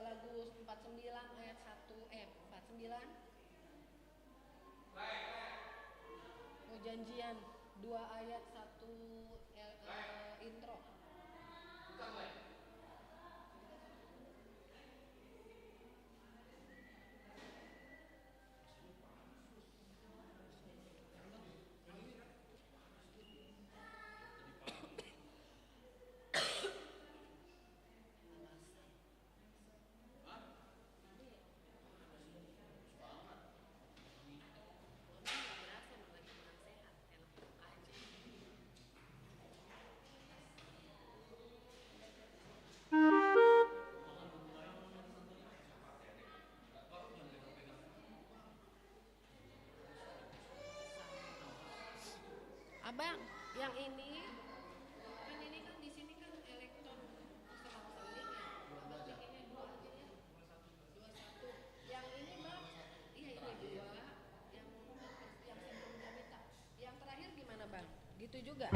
Lagu 49 ayat 1 49 janjian 2 ayat 1 intro. Abang, yang ini kan di sini kan elektron selang-seling ya. Abang bikinnya 2 aja ya. 21. Yang ini bang, iya ini 2. Yang sebelumnya minta. Yang terakhir gimana bang? Gitu juga.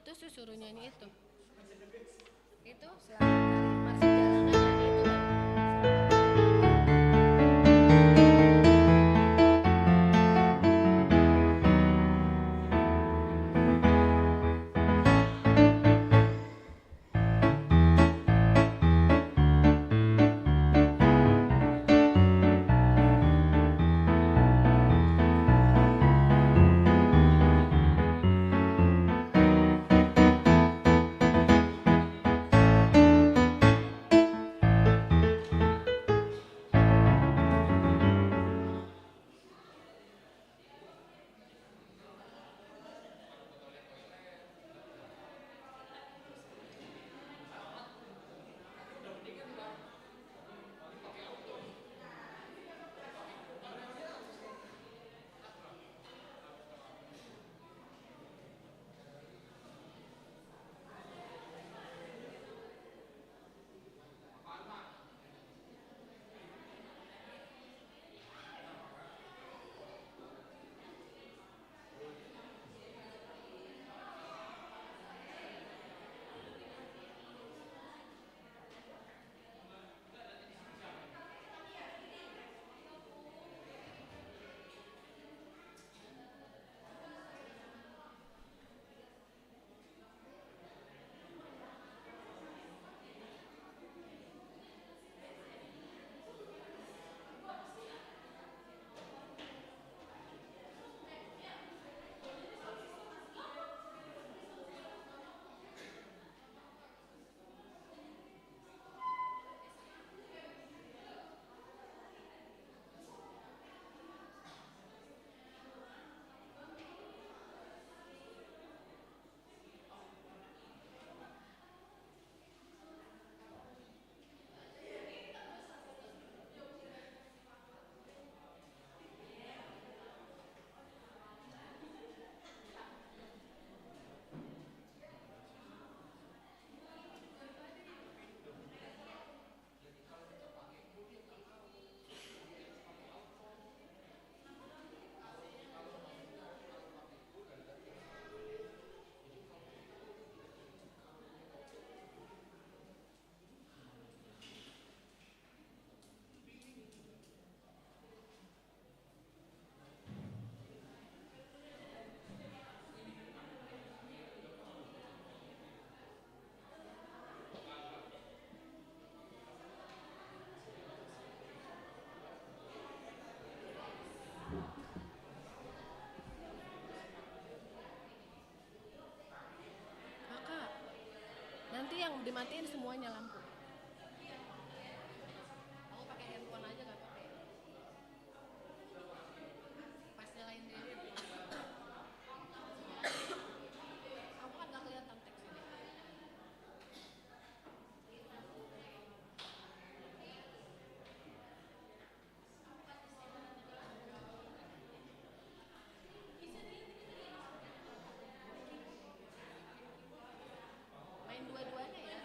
Itu suruh nyanyi itu selamat hari masih jalanan yang itu kan. Kakak, nanti yang dimatiin semuanya lampu. Aku pakai handphone aja gak pakai. Pas nyalain diri. Aku kan gak kelihatan teksnya. Main dua-duanya ya.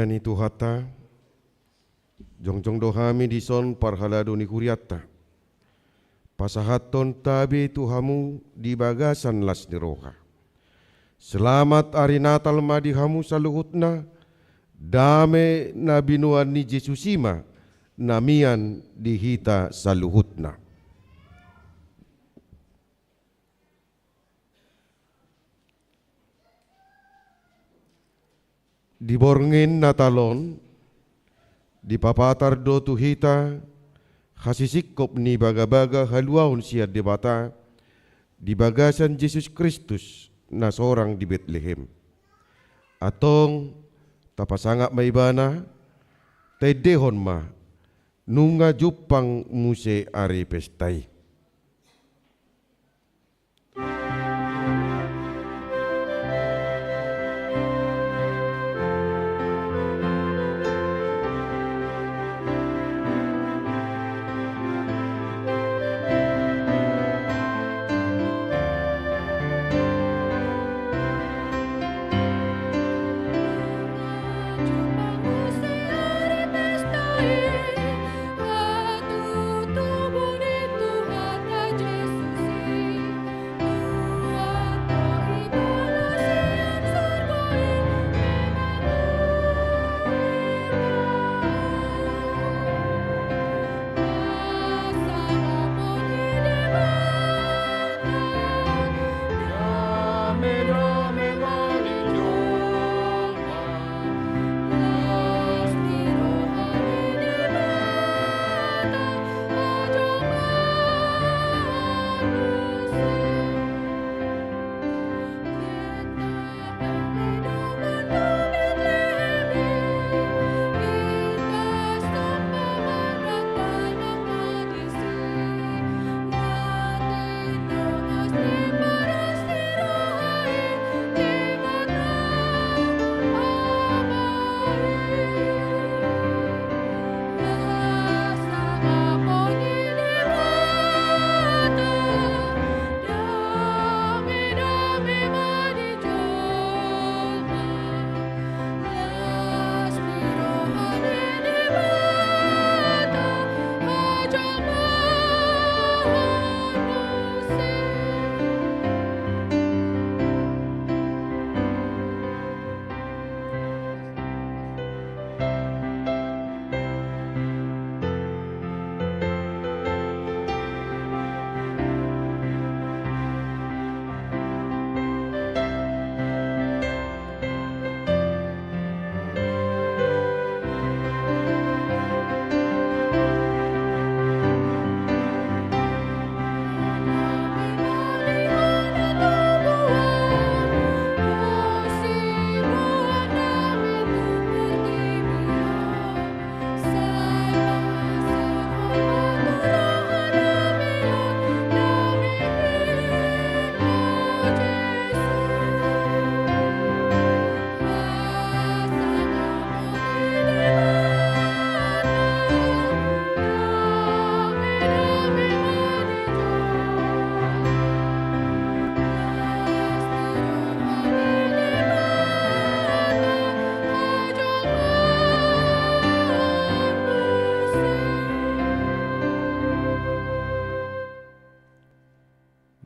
ni Tuhata, jongjong dohami dison parhalado ni kuriata. Pasahaton tabi Tuhamu di bagasan las ni roha. Selamat hari Natal madihamu saluhutna, dame na binuan ni Jesusima, namian dihita saluhutna. Diborngin Natalon, dipapatar do tuhita, hasisikop ni baga-baga haluaun siad debata, di bagasan Yesus Kristus na sorang di Bethlehem. Atong tapasangak maibana, tedehon ma, nunga jupang muse ari pestai.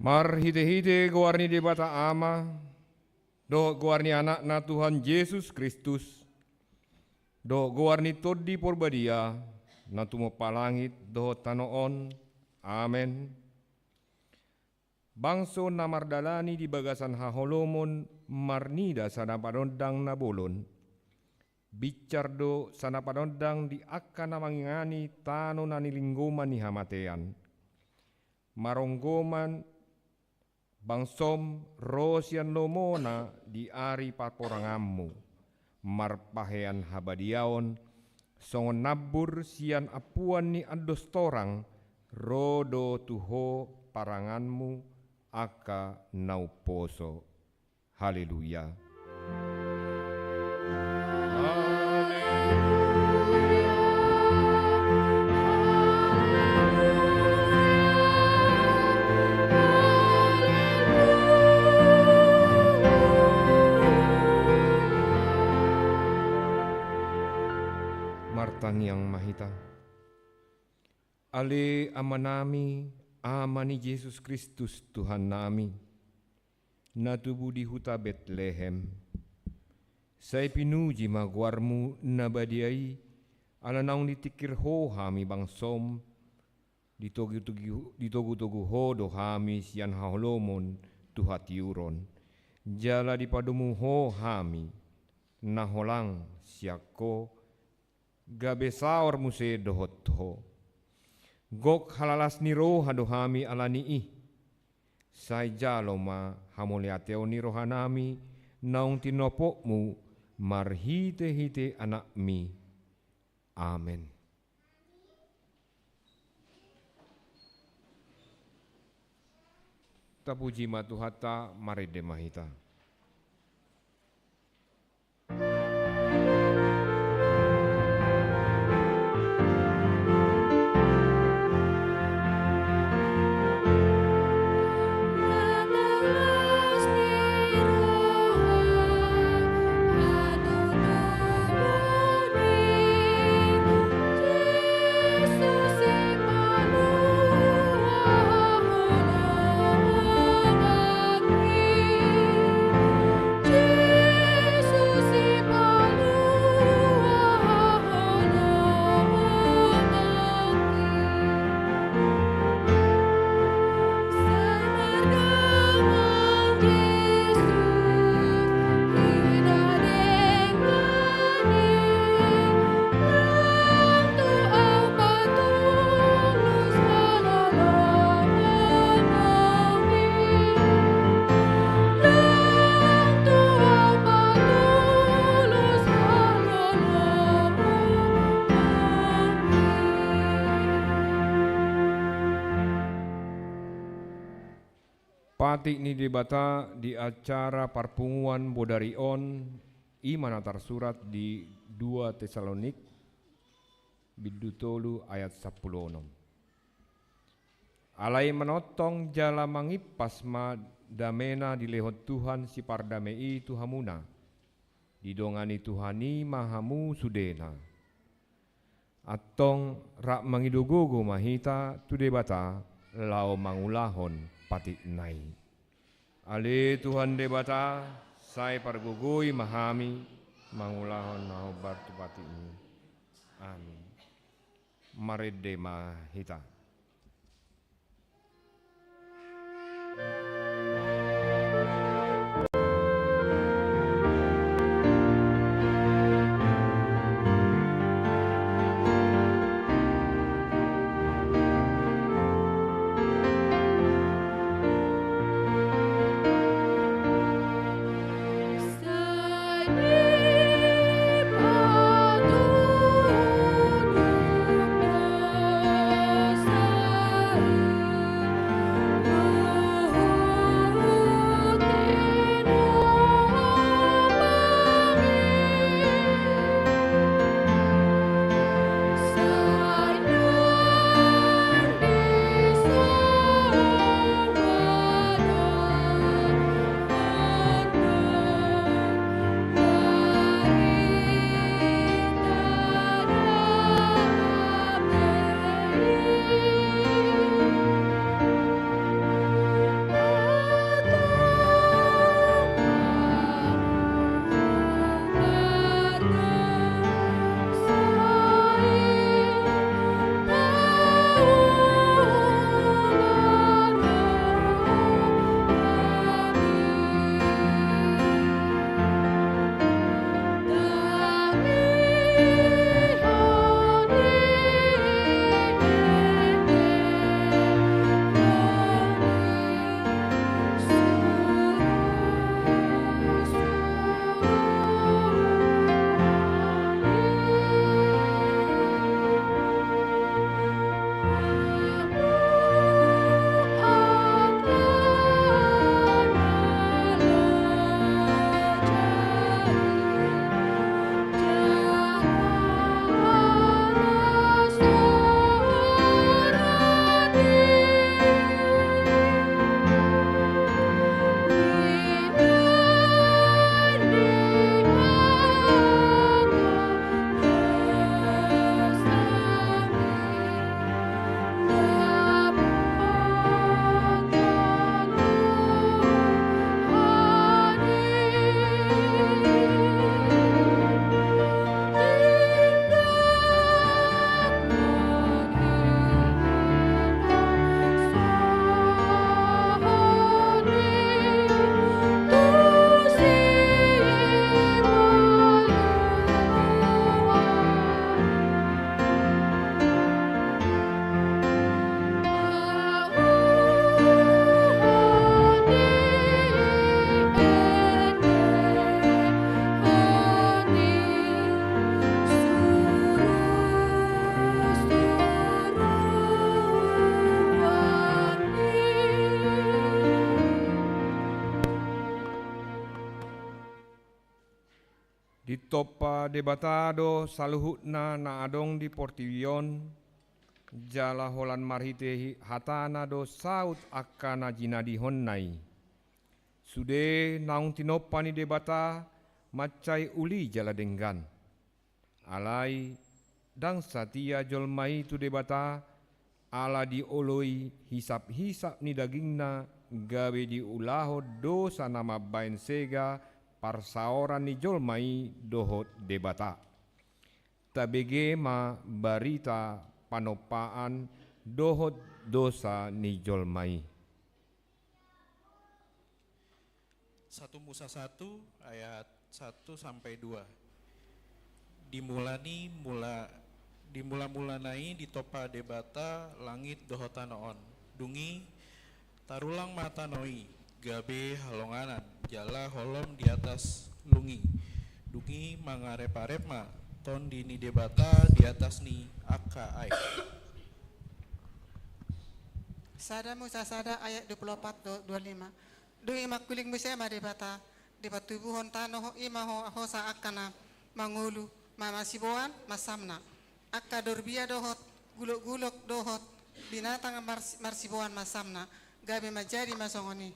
Mar hide-hide guarni di bata ama, do guarni anak na Tuhan Yesus Kristus, do guarni todi porbadia, na tumo palangit do tanoon, amen. Bangso na mardalani di bagasan haholomon, marnida sana padondang na bolon, bicardo sana padondang di akka na mangingani tano na nilinggoman ni hamatean, maronggoman bangsom rosian lomona di ari paporangammu, marpahean habadiaon, songon nabur sian apuan ni ados torang, rodo tuho paranganmu, aka nauposo. Haleluya. mahita. Ale amanami, amani Yesus Kristus Tuhan nami, na tubuh di huta Betlehem. Saya pinuji magwarmu na badiai, ala naung ditikir ho hami bangsom, ditogu-togu ho do hami sian haholomon tuhat yuron. Jala di padumu ho hami, naholang siako, gabe saor muse dohot ho. Gok halalas ni roha dohami alani ih. Sai jalo ma hamoleateo ni rohanami naung tinopokmu marhite-hite anak mi. Amen. Tapuji matuhata maride mahita. Patik ni debata di acara parpunguan Bodarion iman antar surat di 2 Tesalonik bidutolu ayat 10. Alai menotong jala mangip pasma damena di lehot Tuhan si pardamei Tuhamuna didongani Tuhani mahamu sudena atong rak mangidugugu mahita tu debata lao mangulahon patik nai. Ale Tuhan debata, saya pargugui mahami, mangulahon nahobar tu patik ini. Amin. Maride mahita. Sa Di topa debatado saluhutna na adong di portivion, jala holan marhite hatana do saut akana jinadi honnai. Sude naung tinopani debata macai uli jala denggan. Alai dang satia jolmai tu debata ala dioloi hisap-hisap ni dagingna gawe diulaho dosa nama bain sega parsaoran ni jolmai dohot debata. Tabege ma barita panopaan dohot dosa ni jolmai. 1 Musa 1 ayat 1 sampai 2. Dimula-mulanai di topa debata langit dohotanoon. Dungi tarulang mata noi gabe halonganan jala holom di atas lungi. Dungi mangarep-arep ma ton dini debata di atas ni akka ai. Sada Musa sada ayat 24-25. Dungi makuling Musa ma debata debatubuhon tanoh imaho hosa akana mangulu mamasiboan masamna. Akka dorbia dohot gulok-gulok dohot binatang marsiboan masamna gabe majadi masongoni.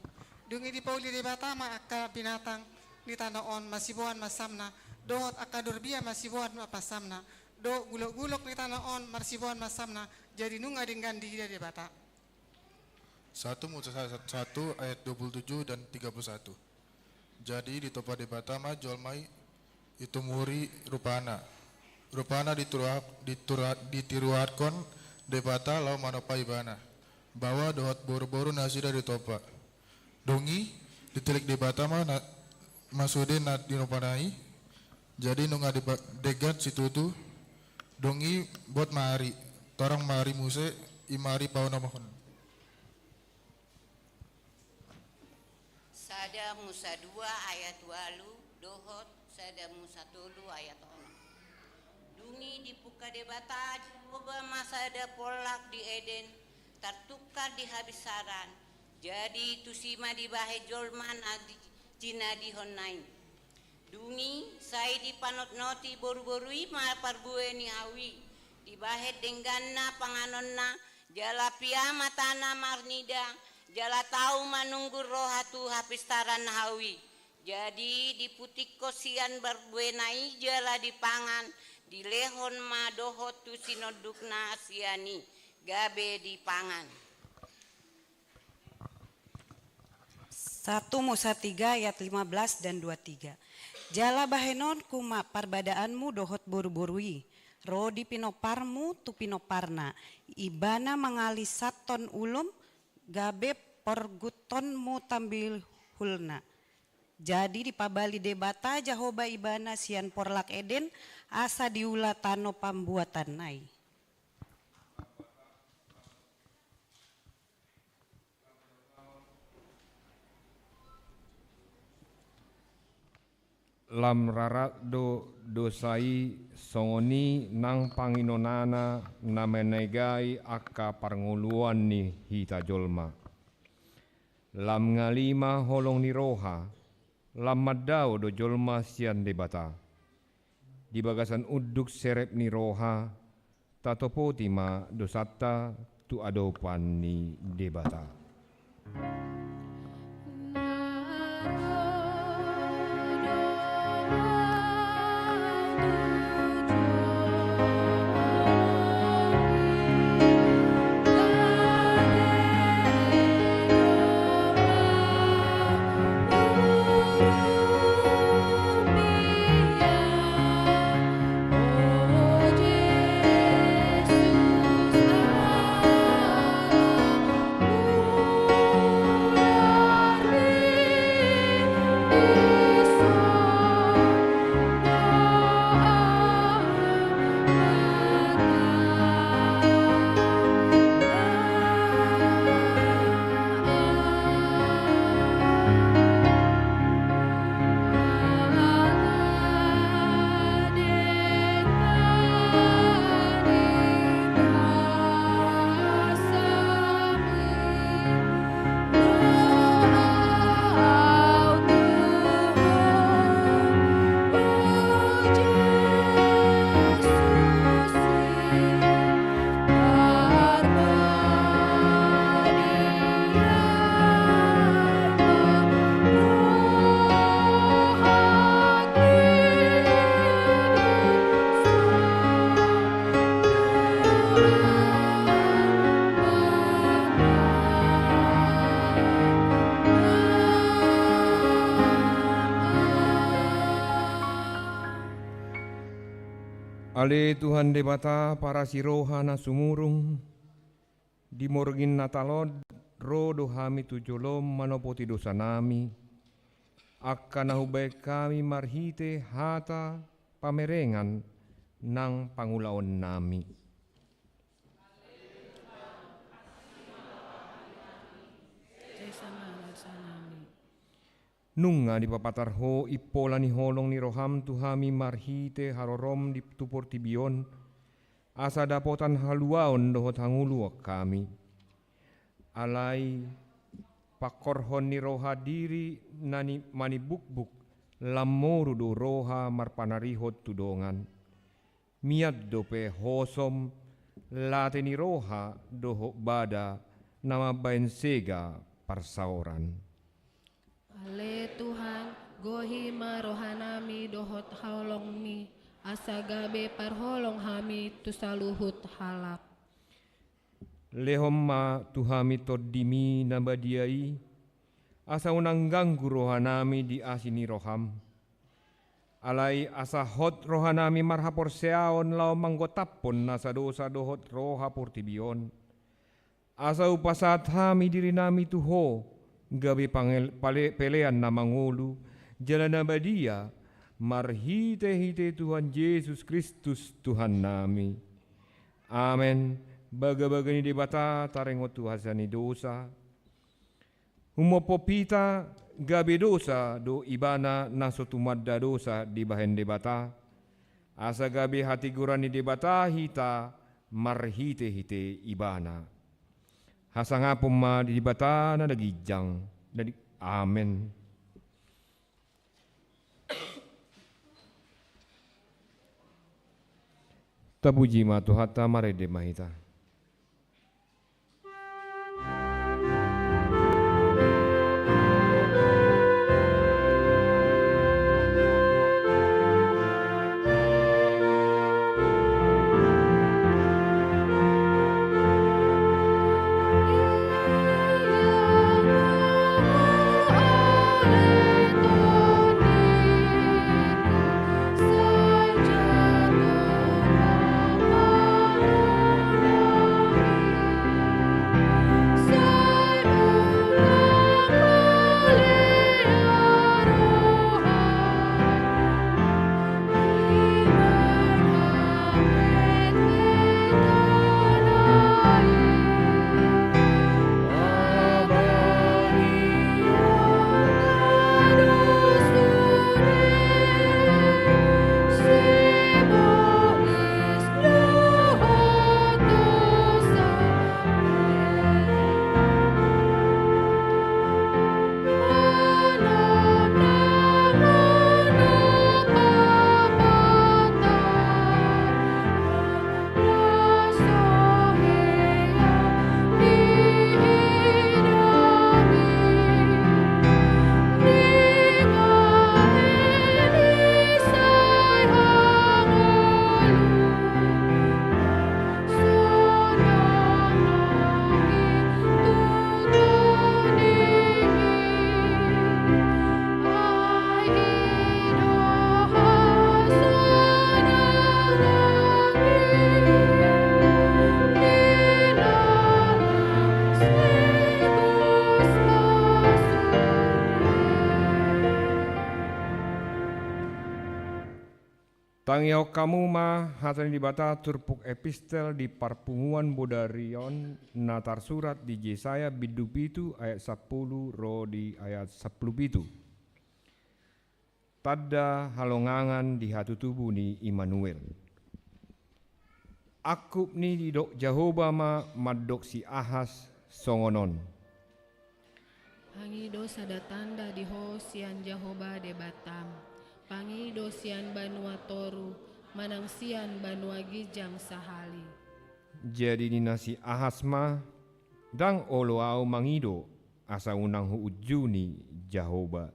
Dungi di pauli debata ma akka binatang di tanoon masiboan masamna dohot akka dorbia masiboan masamna do gulok-gulok di tanoon marsiboan masamna jadi nunga dengan di debata. 1 Musa 1 ayat 27 dan 31. Jadi di topa debata ma jolmai itu muri rupana ditiruatkon debata lau manopai bana bahwa dohot boru-boru nasi dari topa dongi ditilik debata ma masude na dinopanai jadi nunga degat situtu dongi bot mari torang mari muse imari pauna mohon. Sada Musa 2 ayat 2 dohot sada Musa 3 ayat 6. Dungi dipuka debata coba masada polak di Eden tertukar di habisaran. Jadi tusima di bahe jolman adi cina di honnain. Dungi sai di panot noti boru-borui ma parbue ni hawi. Di bahe dengganna panganonna jala pia matana marnida. Jala tahu menunggu rohatu hapistaran hawi. Jadi diputik kosian berbuenai jala dipangan. Di lehon madohot tu sinodukna asiani. Gabe dipangan. 1 Musa 3 ayat 15 dan 23. Jala bahenon kuma parbadaanmu dohot boru-borui. Ro di pinoparmu tu pinoparna. Ibana mengali saton ulum gabe porgutonmu tambil hulna. Jadi dipabali debata jahoba ibana sian porlak Eden asa diula tano pambuatan nai. Lam rarat dosai songoni nang panginonana namenegai akka parnguluan ni hita jolma. Lam ngalima holong ni roha, lam madao do jolma sian debata. Di bagasan uduk serep ni roha, tatopotima dosata tu adopan ni debata. Ale Tuhan debata para siroha na sumurung di morgin natalod ro dohami tujolom manopoti dosa nami akan nahubay kami marhite hata pamerengan ng pangulaon nami. Nunga di papatarho ipola ni holong ni roham tuhami marhite harorom di tupor tibion asa dapotan haluaon dohot hanguluak kami. Alai pakorhon ni roha diri nani manibukbuk lamoru do roha marpanarihot tudongan. Miad dope hosom late ni roha doho bada nama baensega parsaoran. Ale Tuhan, gohima rohanami dohot haulong mi, asa gabe parholong hami tu saluhut halap. Lehomma tuhami toddimi nabadiai, asa unang ganggu rohanami di asini roham. Alai asa hot rohanami marhapor seaon lau manggotapon nasa dosa dohot roha purtibion. Asa upasat hami diri nami tuho, gabi pelean na mangulu, jalan nabadia, marhite-hite Tuhan Yesus Kristus Tuhan nami. Amen. Baga-bagani debata tarengot Tuhasani dosa. Humopopita gabi dosa do ibana naso tumadda dosa di bahen debata. Asa gabi hati gurani debata hita marhite-hite ibana. Hasangapom ma di bata na nagijang. Amen. Tapuji ma Tuhata marede mahita. Tangiau kamu ma hatani dibata turpuk epistel di parpunguan bodarion natar surat di Yesaya bidupitu ayat 10 ro di ayat 10 Tada halongangan di hatu tubuh ni Immanuel. Akup ni didok Jehovah ma madok si Ahas songonon. Hangido sada tanda di hosian Jehovah de Batam. Pangido sian banua toru, manang sian banua gijang sahali. Jadi ni nasi Ahasma dang oloau mangido asa unang huujuni Jehovah.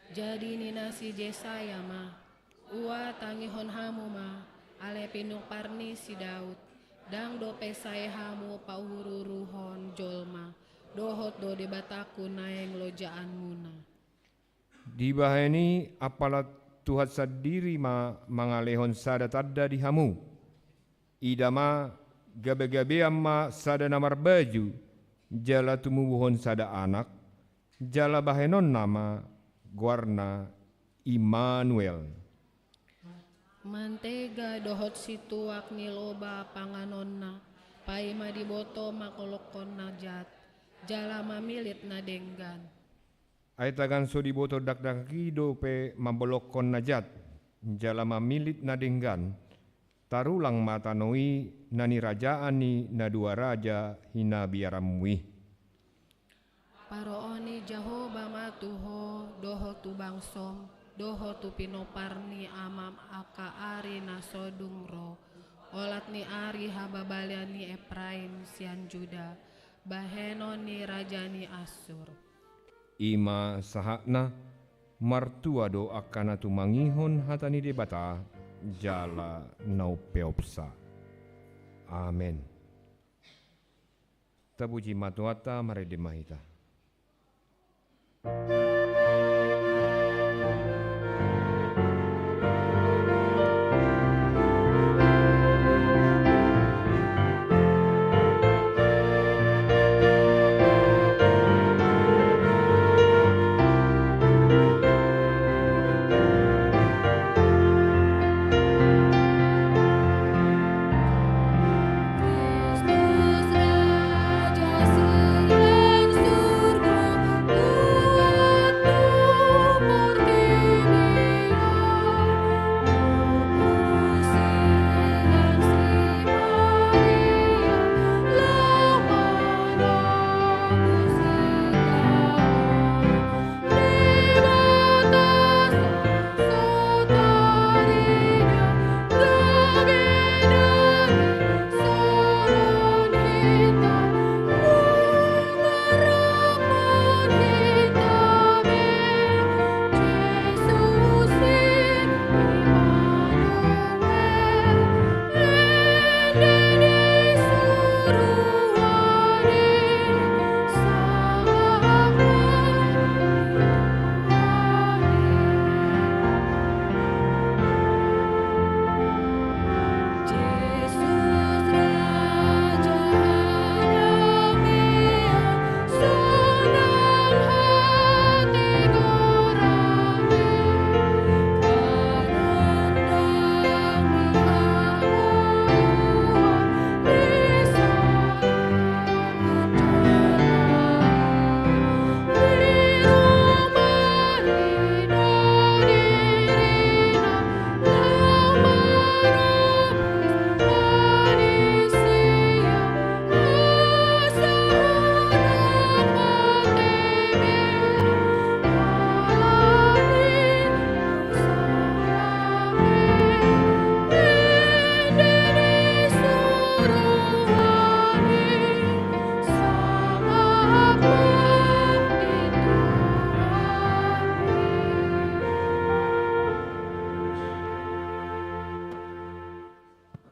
Jadi ni nasi Jesaya ma, ua tangihon hamu ma, ale pinung parni si Daud, dang do pesai hamu pauhururuhon jolma, dohot do debataku naeng lojaan muna. Di bahani apalat Tuhan sadiri mangalehon sada tadda di hamu. Idama gabe-gabe amma sada namar baju, jala tumubuhon sada anak, jala bahenon nama guarna Immanuel. Mantega dohot situak ni loba panganonna, pai madiboto makolokon najat, jala mamilit na denggan. Aitagan so diboto dakdakido pe mabolokon najat, jala mamilit na denggan, tarulang matanoi nani rajaan ni na dua raja hina biaramui. Parooni Jahoba matuho doho tu bangsom, doho tu pinoparni amam aka ari na sodungro, olat ni ari hababalya ni Efraim sian Juda, baheno ni raja ni Asur. Ima sahakna martua do akana tu mangihon hatani debata jala nau peopsa. Amen. Tabuji matuata marede mahita.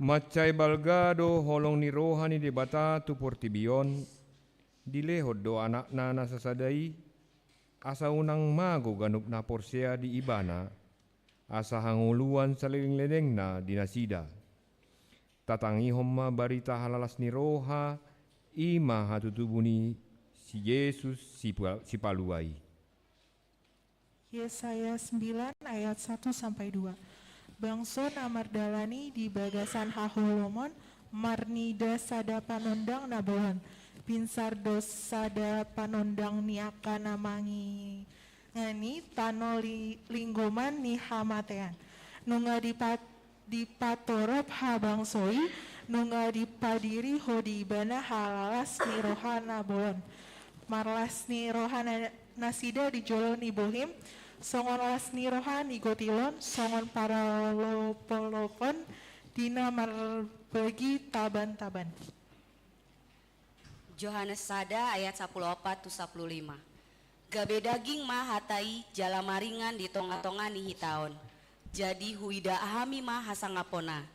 Macai balgado holong ni rohani debata tu portibion, dilehod do anak na sasadai, asa unang mago ganup na porsea di ibana, asa hanguluan sa ledeng na dinasida. Tatangi homma barita halalas ni roha, ima hatutubuni si Yesus si paluai. Yesaya 9 ayat 1-2. Bangso namardalani di bagasan haholomon, marnida sada panondang nabohon, pinsar dos sada panondang ni akana mangi ngani tano linggoman ni hamatean. Nunga dipatorop habangsoi, nunga dipadiri hodi ibana halalas ni rohana bohon. Marlas ni rohana nasida di jolo ni bohim, songon las ni rohani gotilon, songon para lopon dina marbagi taban-taban. Yohanes sada ayat 14-15. Gabe daging mah hatai jala maringan di tonga-tonga ni hitaon. Jadi huida ahami mah hasangapona.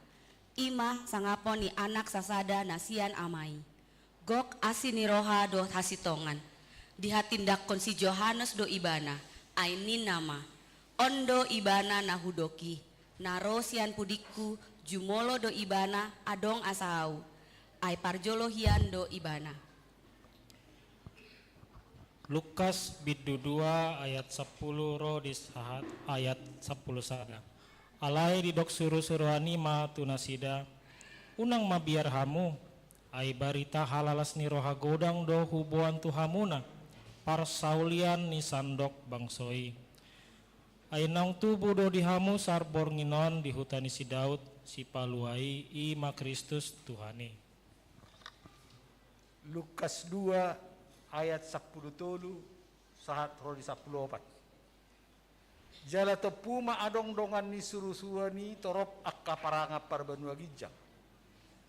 Ima sangapon ni anak sasada nasian amai. Gok asini roha do hasitongan. Dihatindak kon si Yohanes do ibana. Ainin nama Ondo ibana nahudoki, naro sian pudiku, jumolo do ibana, adong asahau, ai parjolo hian do ibana. Lukas bidu 2 ayat 10 rodis ayat 10 sada. Alai didok suruh-suruhani ma tunasida, unang mabiar hamu, ai barita halalas ni roha godang do hubuan tuhamuna, parsaulian ni sandok bangsoi. Ai nang tubuh do dihamu sarbor nginon di hutani si Daud, si paluai ima Kristus Tuhani. Lukas 2 ayat 10 sahat rodi 14. Jala tepuma adong dongan ni surusuani torop akka paranga parbanua ginjang.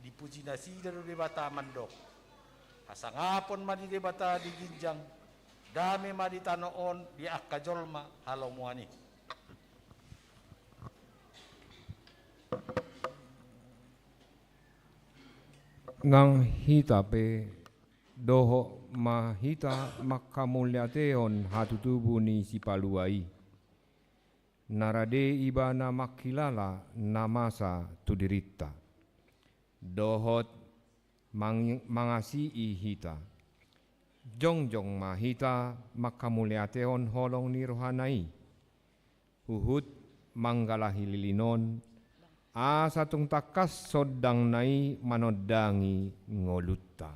Dipuji nasi dari debata mandok. Asangapon madi debata di ginjang. Dame madi tanoon di akka jolma halomuani. Ngang hitape doho mahita makamulyateon hatu tubuh ni si paluai. Narade ibana makilala namasa tudirita. Dohot mangasi'i hita. Jongjong mahita makamulyateon holong ni rohanai. Huhut manggalahi lilinon. Asatung takas sodang nai manodangi ngolutta.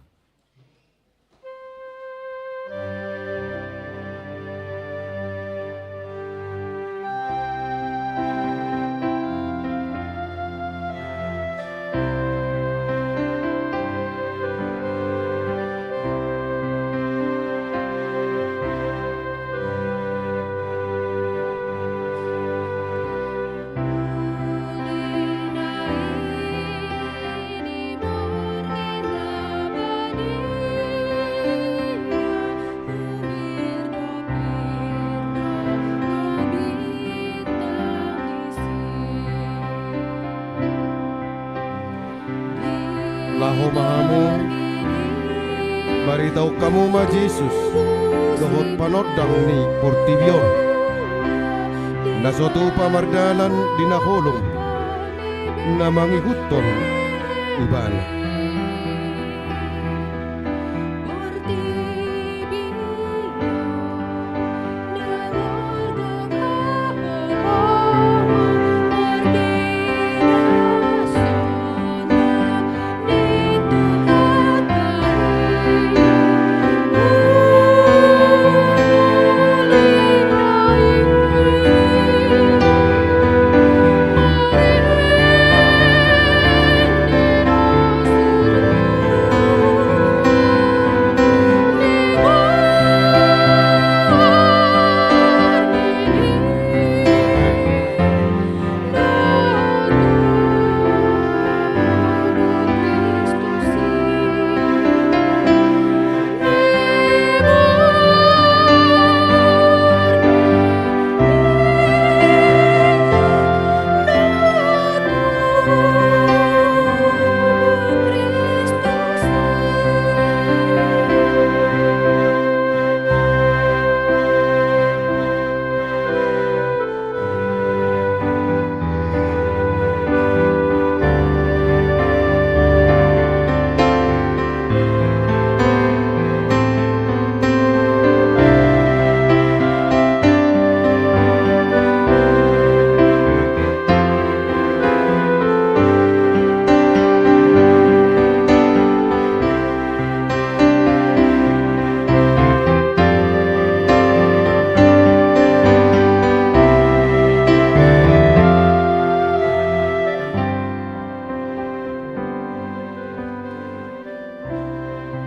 Laho mahamu, baritaw kamu ma Jesus, dohot panodang ni Portibion. Nasoto pamardalan dinaholong, namangihuton ibana.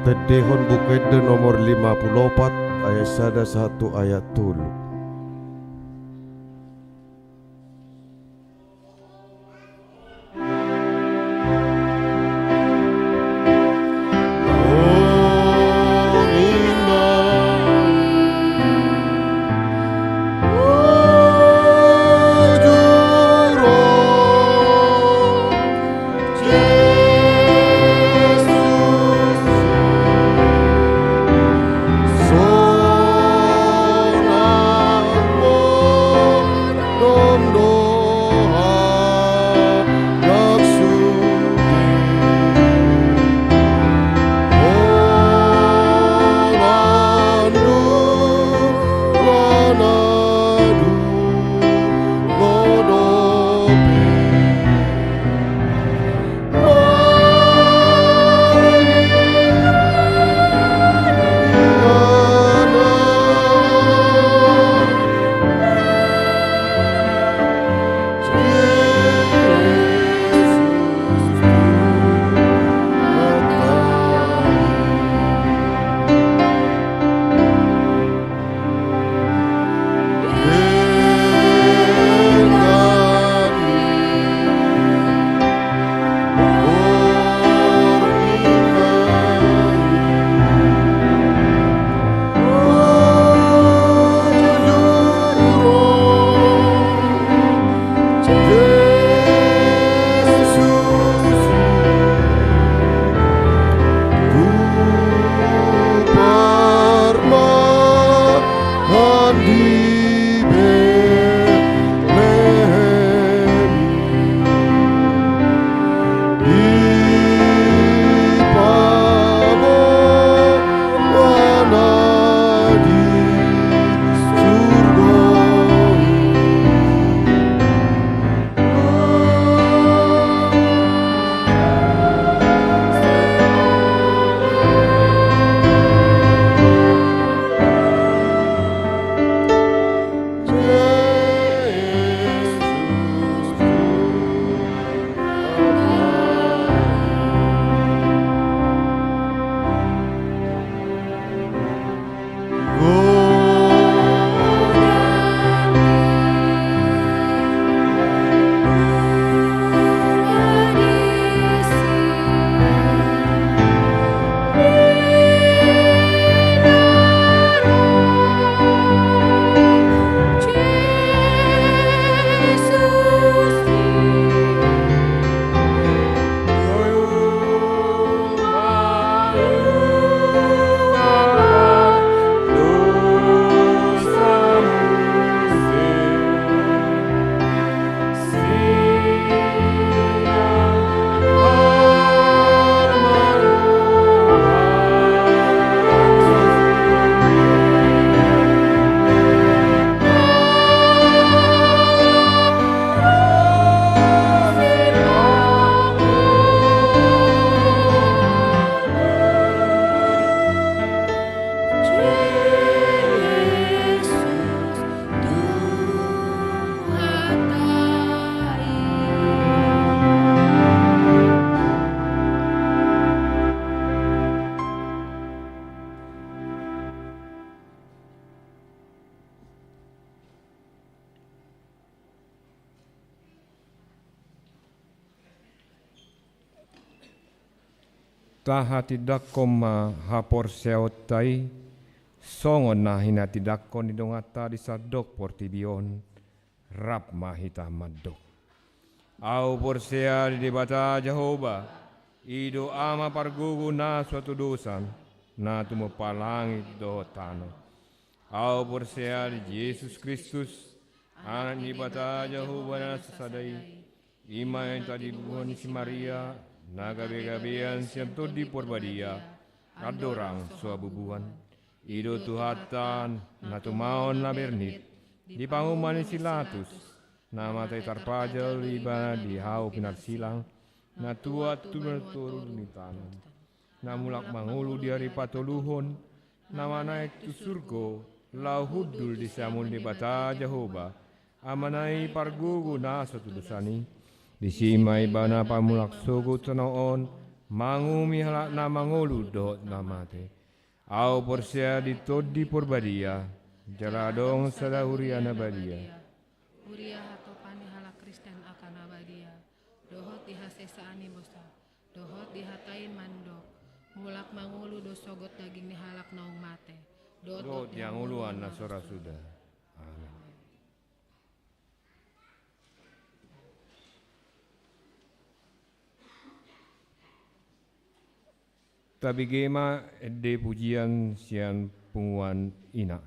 Tedehon Bukede nomor 54 ayat 1 ayat 3. Sona tahati dakoma hapor seotai songon na hinati dakon di dongata di sadok portibion rap mahita madok au porsea di debata Jehovah ido ama pargugu na suatu dosan na tumo palangit do tano au porsea di Yesus Kristus anak di bata Jehovah na sesadai ima yang tadi buhan si Maria na gabe-gabean siam di porbadia adorang suabubuhan ido tuhatan na tumaon na bernit di panguman silatus nama tay tarpajal iba di hau pinar silang na tuat turun ni tanam na mulak mangulu di hari patoluhon nama naik tu surgo lau hudul di samun di bata Jehovah amanai pargugu na satu dosani di simai bana pamulak sugu tenoon mangumi halak na mangulu dot namate au porsia di todi porbadia jaladong sadahuriana badia Uria hatopani halak Kristen akan abadia dohot dihasesaani bosa dohot dihatain mandok mulak mangulu dosogot daging ni halak naung mate dot yang uluan nasora sudah amin. Tapi gema de pujian sian punguan ina.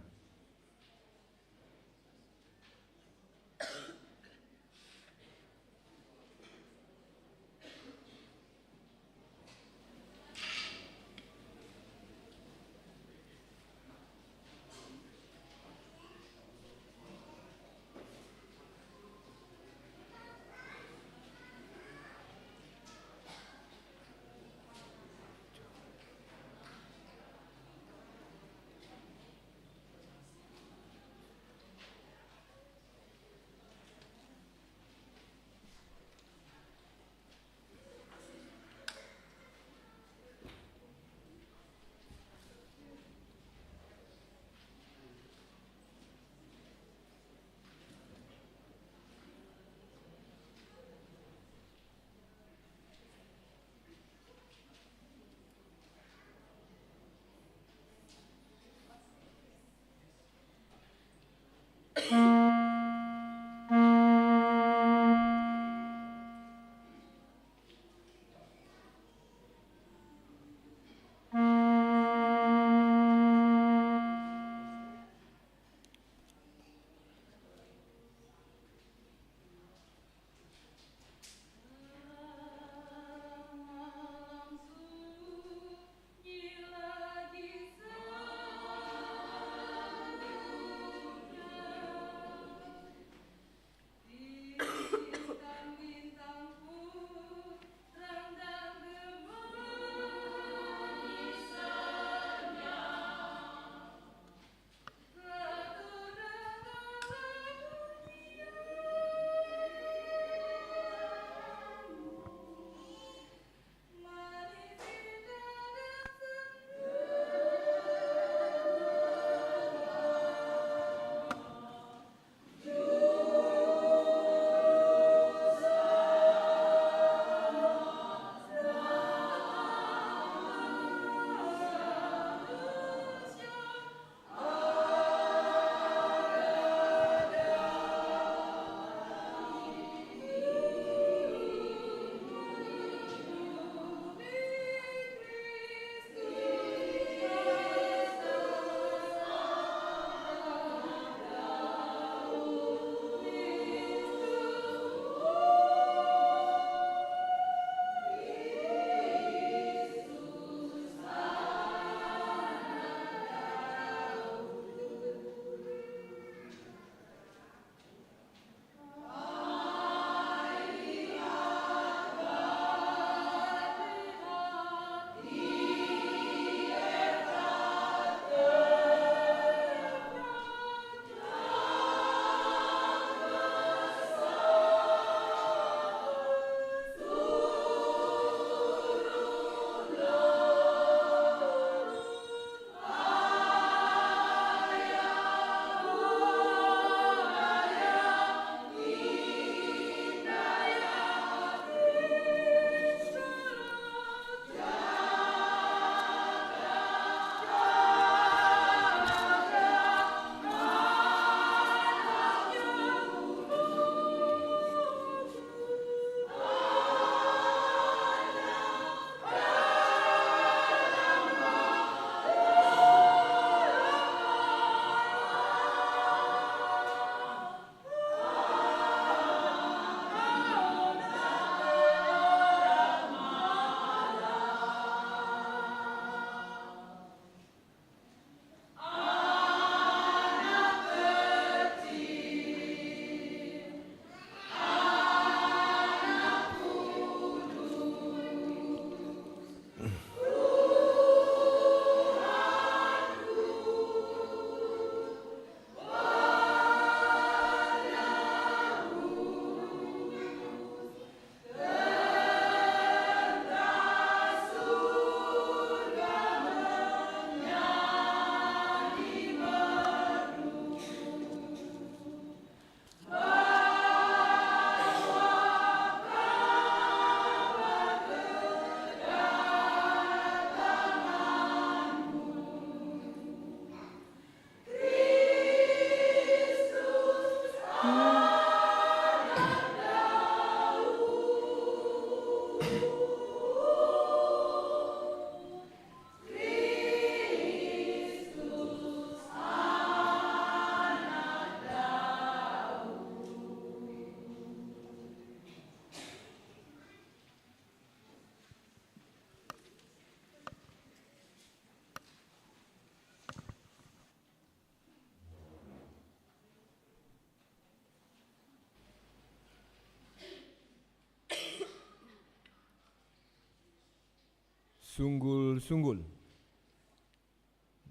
Sunggul-sunggul.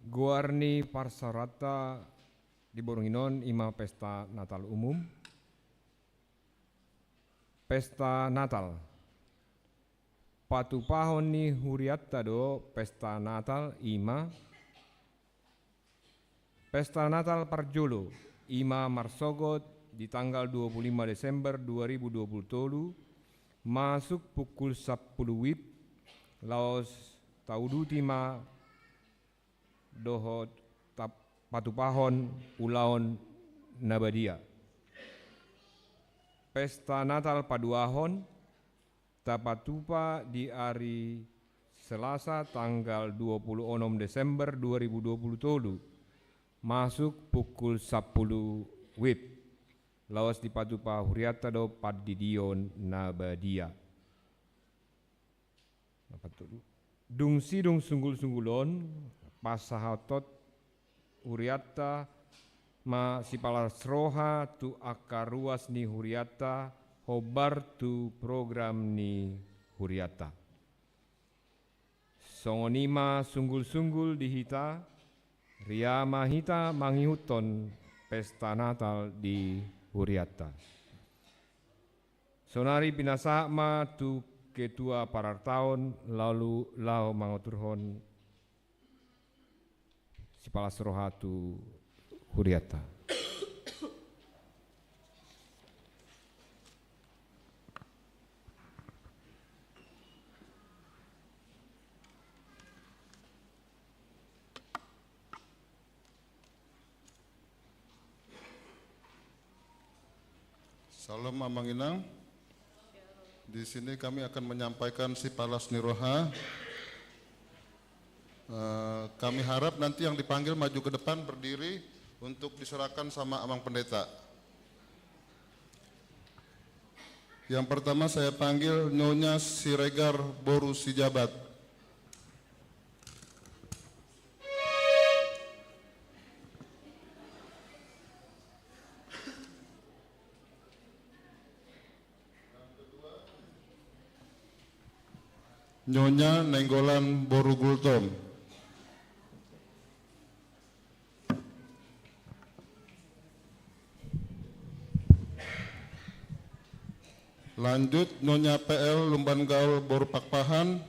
Guarni parsarata di Boronginon ima pesta Natal umum. Pesta Natal. Patupahon ni huriatta do pesta Natal ima. Pesta Natal Parjolo ima marsogot di tanggal 25 Desember 2020 masuk pukul 10 WIB laos taudutima dohot patupahon ulaon nabadia. Pesta Natal Paduahon tapatupa di hari Selasa tanggal 26 Desember 2020 masuk pukul 10 WIB lawas di patupa huriata do padidion nabadia. Dungsi dung sunggul-sunggulon pasahatot huriata ma sipalasroha tu akaruas ni huriata hobar tu program ni huriata. Songonima sunggul-sunggul dihita ria mahita mangihuton pesta Natal di huriata. Sonari pinasama tu ketua parartaon lalu lau mangoturhon sipalasroha tu huriata. Salam Amanginang. Di sini kami akan menyampaikan sipalas niroha. Kami harap nanti yang dipanggil maju ke depan berdiri untuk diserahkan sama Amang Pendeta. Yang pertama saya panggil Nyonya Siregar Boru Sijabat. Nyonya Nenggolan Boru Gultom. Lanjut Nyonya PL Lumban Gaul Boru Pakpahan.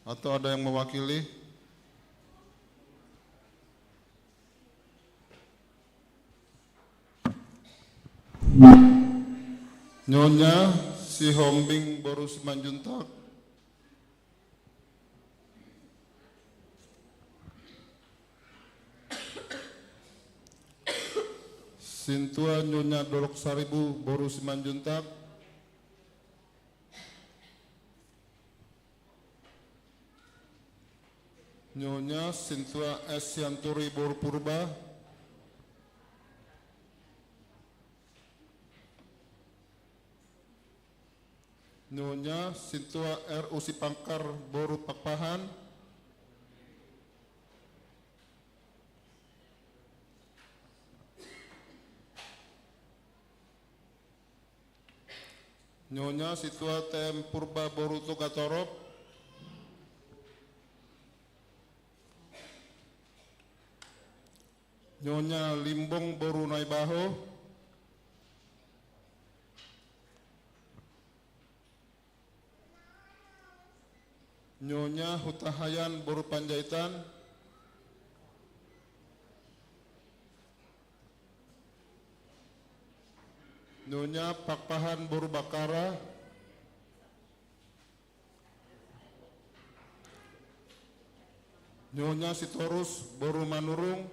Atau ada yang mewakili? Nyonya Si Hombing Boru Simanjuntak. Sintua Nyonya Dolok Saribu Boru Simanjuntak. Nyonya Sintua S. Yanturi Boru Purba. Nyonya Sintua R. Usi Pangkar Boru Pakpahan. Nyonya Situa TM Purba Boru Togatorop. Nyonya Limbong Boru Naibaho. Nyonya Hutahayan Boru Panjaitan. Nyonya Pakpahan Boru Bakara. Nyonya Sitorus Boru Manurung.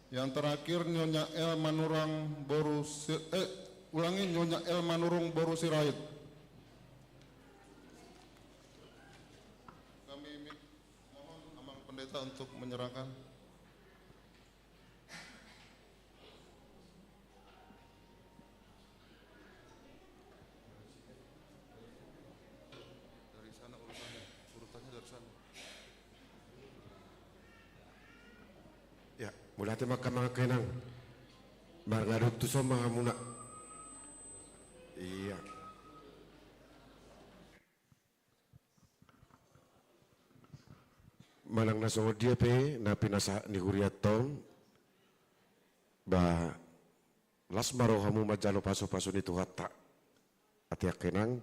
Yang terakhir Nyonya El Manurang Boru Nyonya El Manurung Boru Sirait. Kami mohon Amang Pendeta untuk menyerahkan. Dari sana urutannya dari sana. Ya, mulai tema kamang kenang. Margadut tu sama kamu nak. Iya. Manang nasa dia pe na pinasa ni huriat tong ba las maro kamu majalo paso-paso ni tuhata atiak kenang.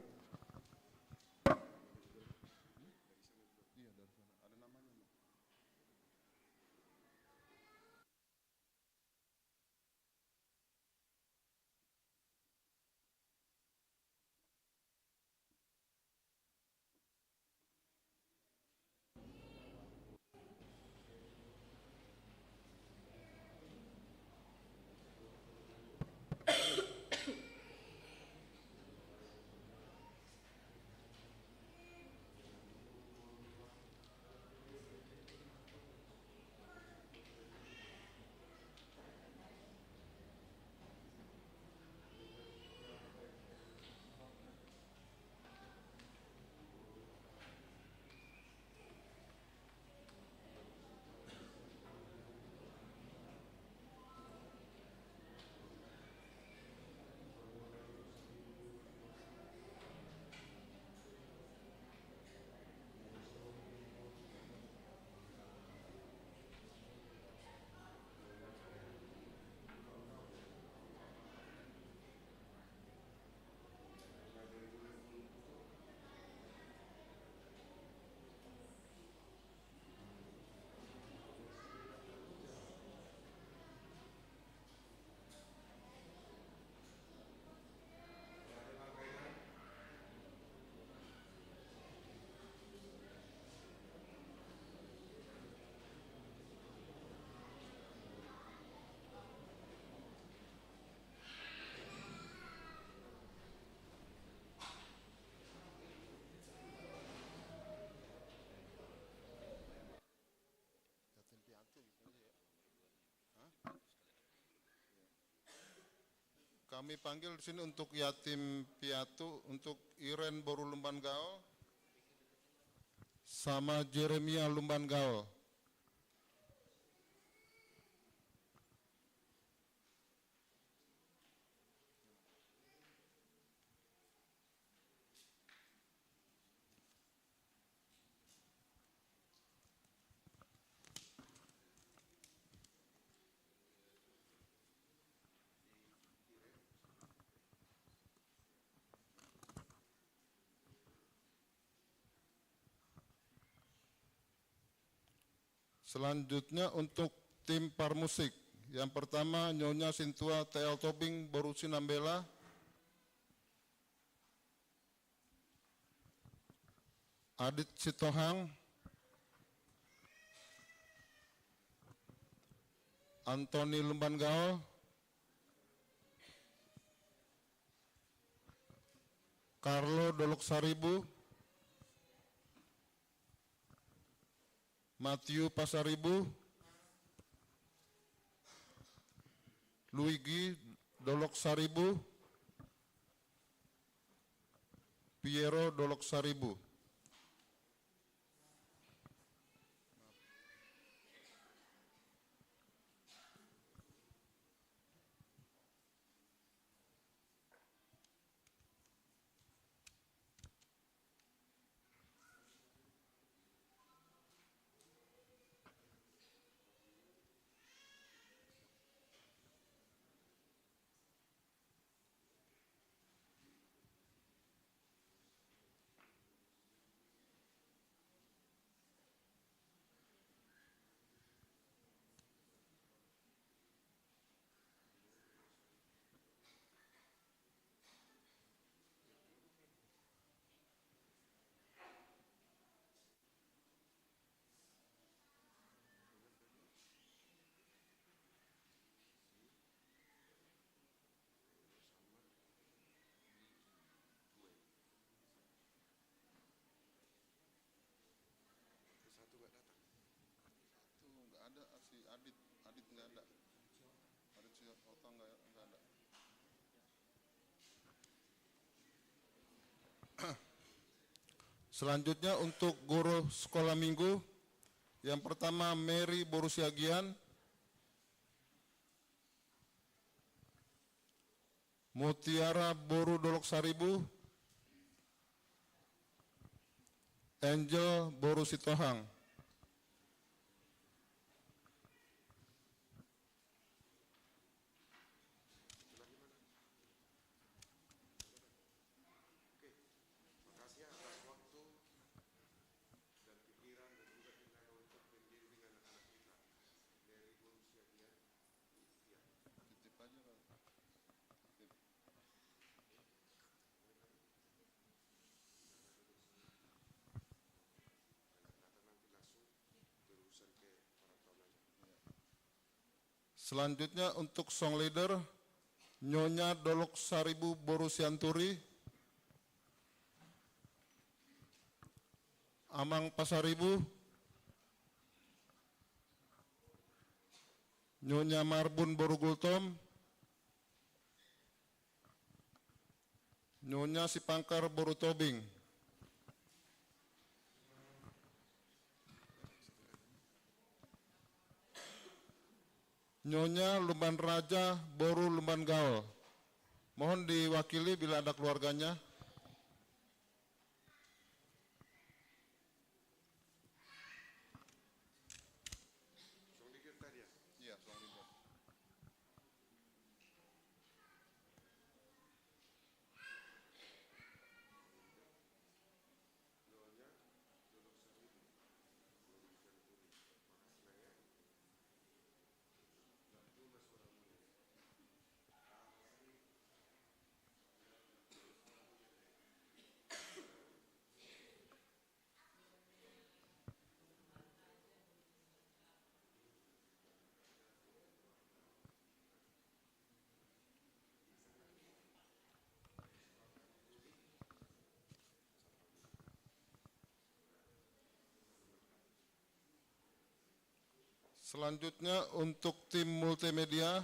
Kami panggil di sini untuk yatim piatu, untuk Iren Boru Lumban Gao, sama Jeremia Lumban Gao. Selanjutnya untuk tim Parmusik. Yang pertama Nyonya Sintua TL Tobing Boru Sinambela. Adit Sitohang. Antoni Lumban Gao. Carlo Dolok Saribu. Matthew Pasaribu, Luigi Dolok Saribu, Piero Dolok Saribu. Adit nggak ada. Adit si Otto nggak ada. Selanjutnya untuk guru sekolah minggu, yang pertama Mary Borusiagian, Mutiara Boru Dolok Saribu, Angel Boru Sitohang. Selanjutnya untuk song leader, Nyonya Dolok Saribu Boru Sianturi, Amang Pasaribu, Nyonya Marbun Boru Gultom, Nyonya Sipangkar Boru Tobing. Nyonya Lumban Raja Boru Lumban Gaul. Mohon diwakili bila ada keluarganya. Iya, selanjutnya untuk tim multimedia,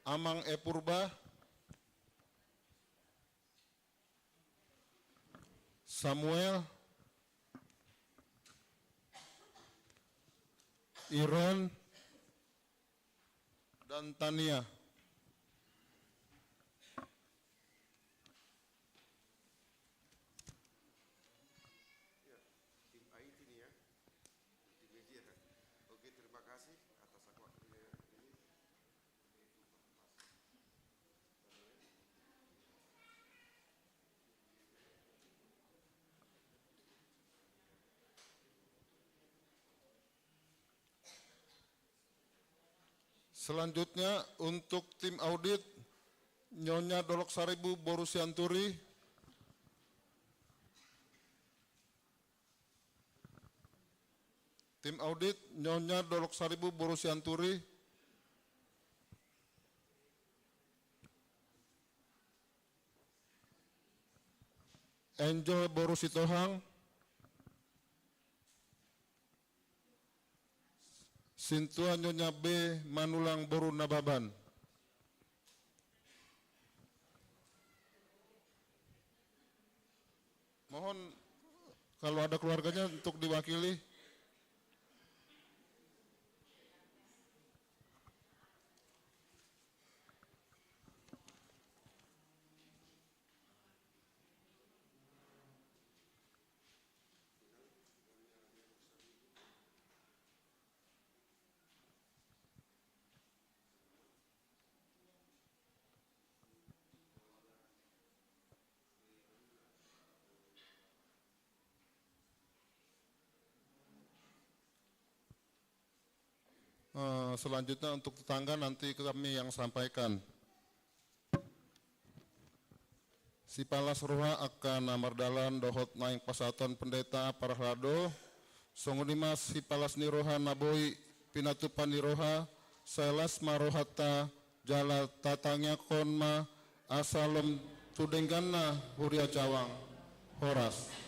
Amang Epurba, Samuel, Iron, dan Tania. Selanjutnya untuk tim audit, Nyonya Dolok Saribu Boru Sianturi, tim audit Nyonya Dolok Saribu Boru Sianturi, Angel Boru Sitohang, Sintua Nyonya B Manulang Boru Nababan. Mohon kalau ada keluarganya untuk diwakili. Selanjutnya untuk tetangga nanti kami yang sampaikan. Si Palas Roha akan amardalan dohot naing pasatan pendeta Parahlado, songunima si Palas Niroha Naboi Pinatupan Niroha, Selas Marohata Jala Tatangnya Konma Asalem Tudengganna Huria Cawang Horas.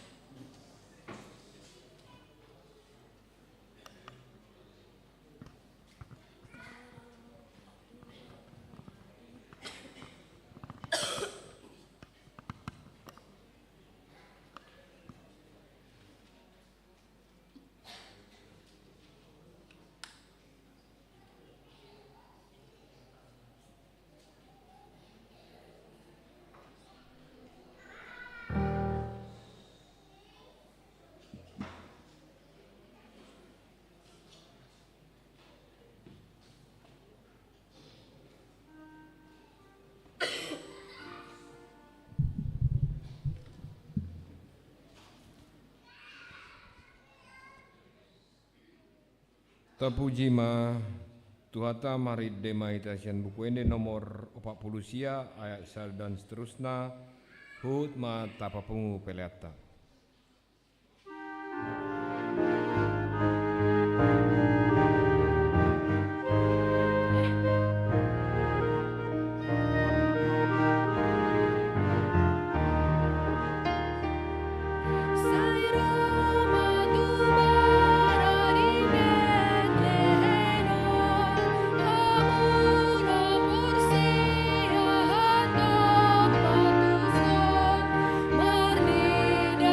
Terpuji ma Tuhata mari demai tasian buku ini nomor 40 sia ayat sal dan seterusnya hut ma tapa pengu peleata. Marni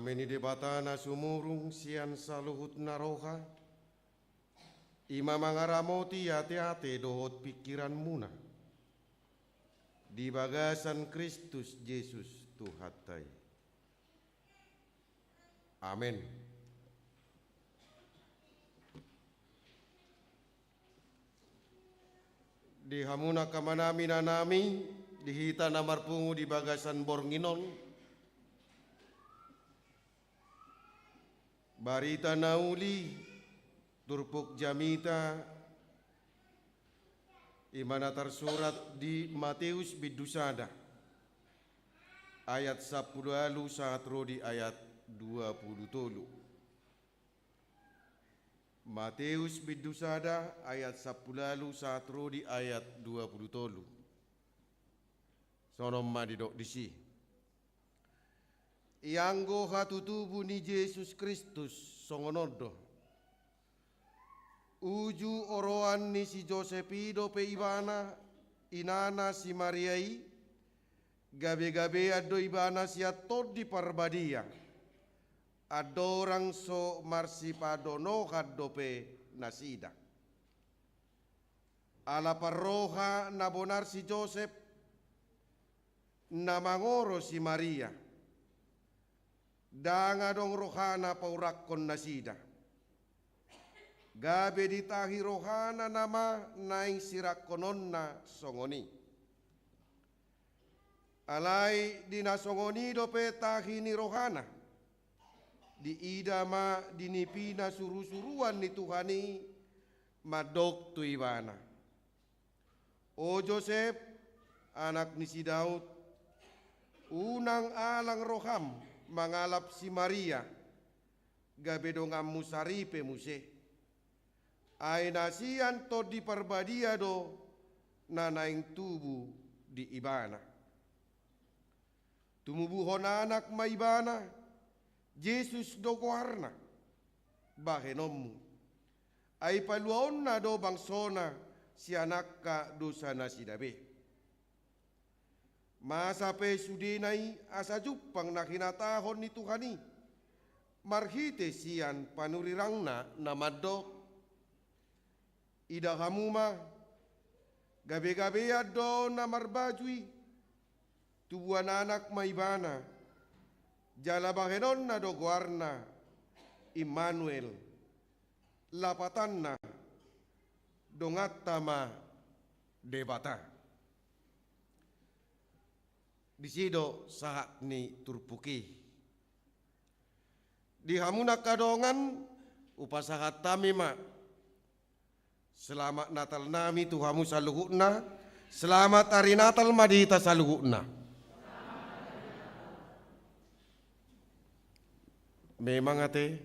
Ameni debatana sumurung sian saluhut naroha. Ima mangaramoti hati-hati dohot pikiran muna. Di bagasan Kristus Yesus Tuhatai. Amin. Di hamuna kamanami nanami, dihita namarpungu di bagasan Bornginon. Barita nauli, turpuk jamita, imana tersurat di Matius bidusada, ayat 10 saat rodi ayat 20. Matius bidusada ayat 10 saat rodi ayat 20. Sonom madidok disi. Ianggo hatutubu ni Yesus Kristus songonodo. Uju oroan ni si Josepido pe ibana inana si Mariai gabe-gabe ado ibana si atod di parbadia adorang so marsipadono haddope nasida ala parroha nabonar si Joseph namangoro si Maria dangadong rohana paurakon nasida gabe ditahi rohana nama naing sirakononna songoni. Alai dinasongoni dope tahi ni rohana. Di idama dinipina suru-suruan ni Tuhani madok tu ibana. O Joseph anak ni si Daud unang alang roham mangalap si Maria gabe dongam musaripe muse. Ay nasian to di parbadia do nanaing tubu di ibana. Tumubuhon anak maibana, Jesus do kuarna, bahenommu. Ay paluon na do bangsona si anak ka dosa na sidabe. Masape sudinay asa jupang nakinatahon ni Tuhani. Marhite sian panurirangna na madok. Ida hamuma gabe-gabe ado na marbajui tubuan anak maibana jalabahenon na doguarna Immanuel lapatanna dongatama debata disido saat ni turpuki di hamuna kadongan upasahat tamima. Selamat Natal nami Tuhamu saluhukna. Selamat hari Natal madita saluhukna. Memang ate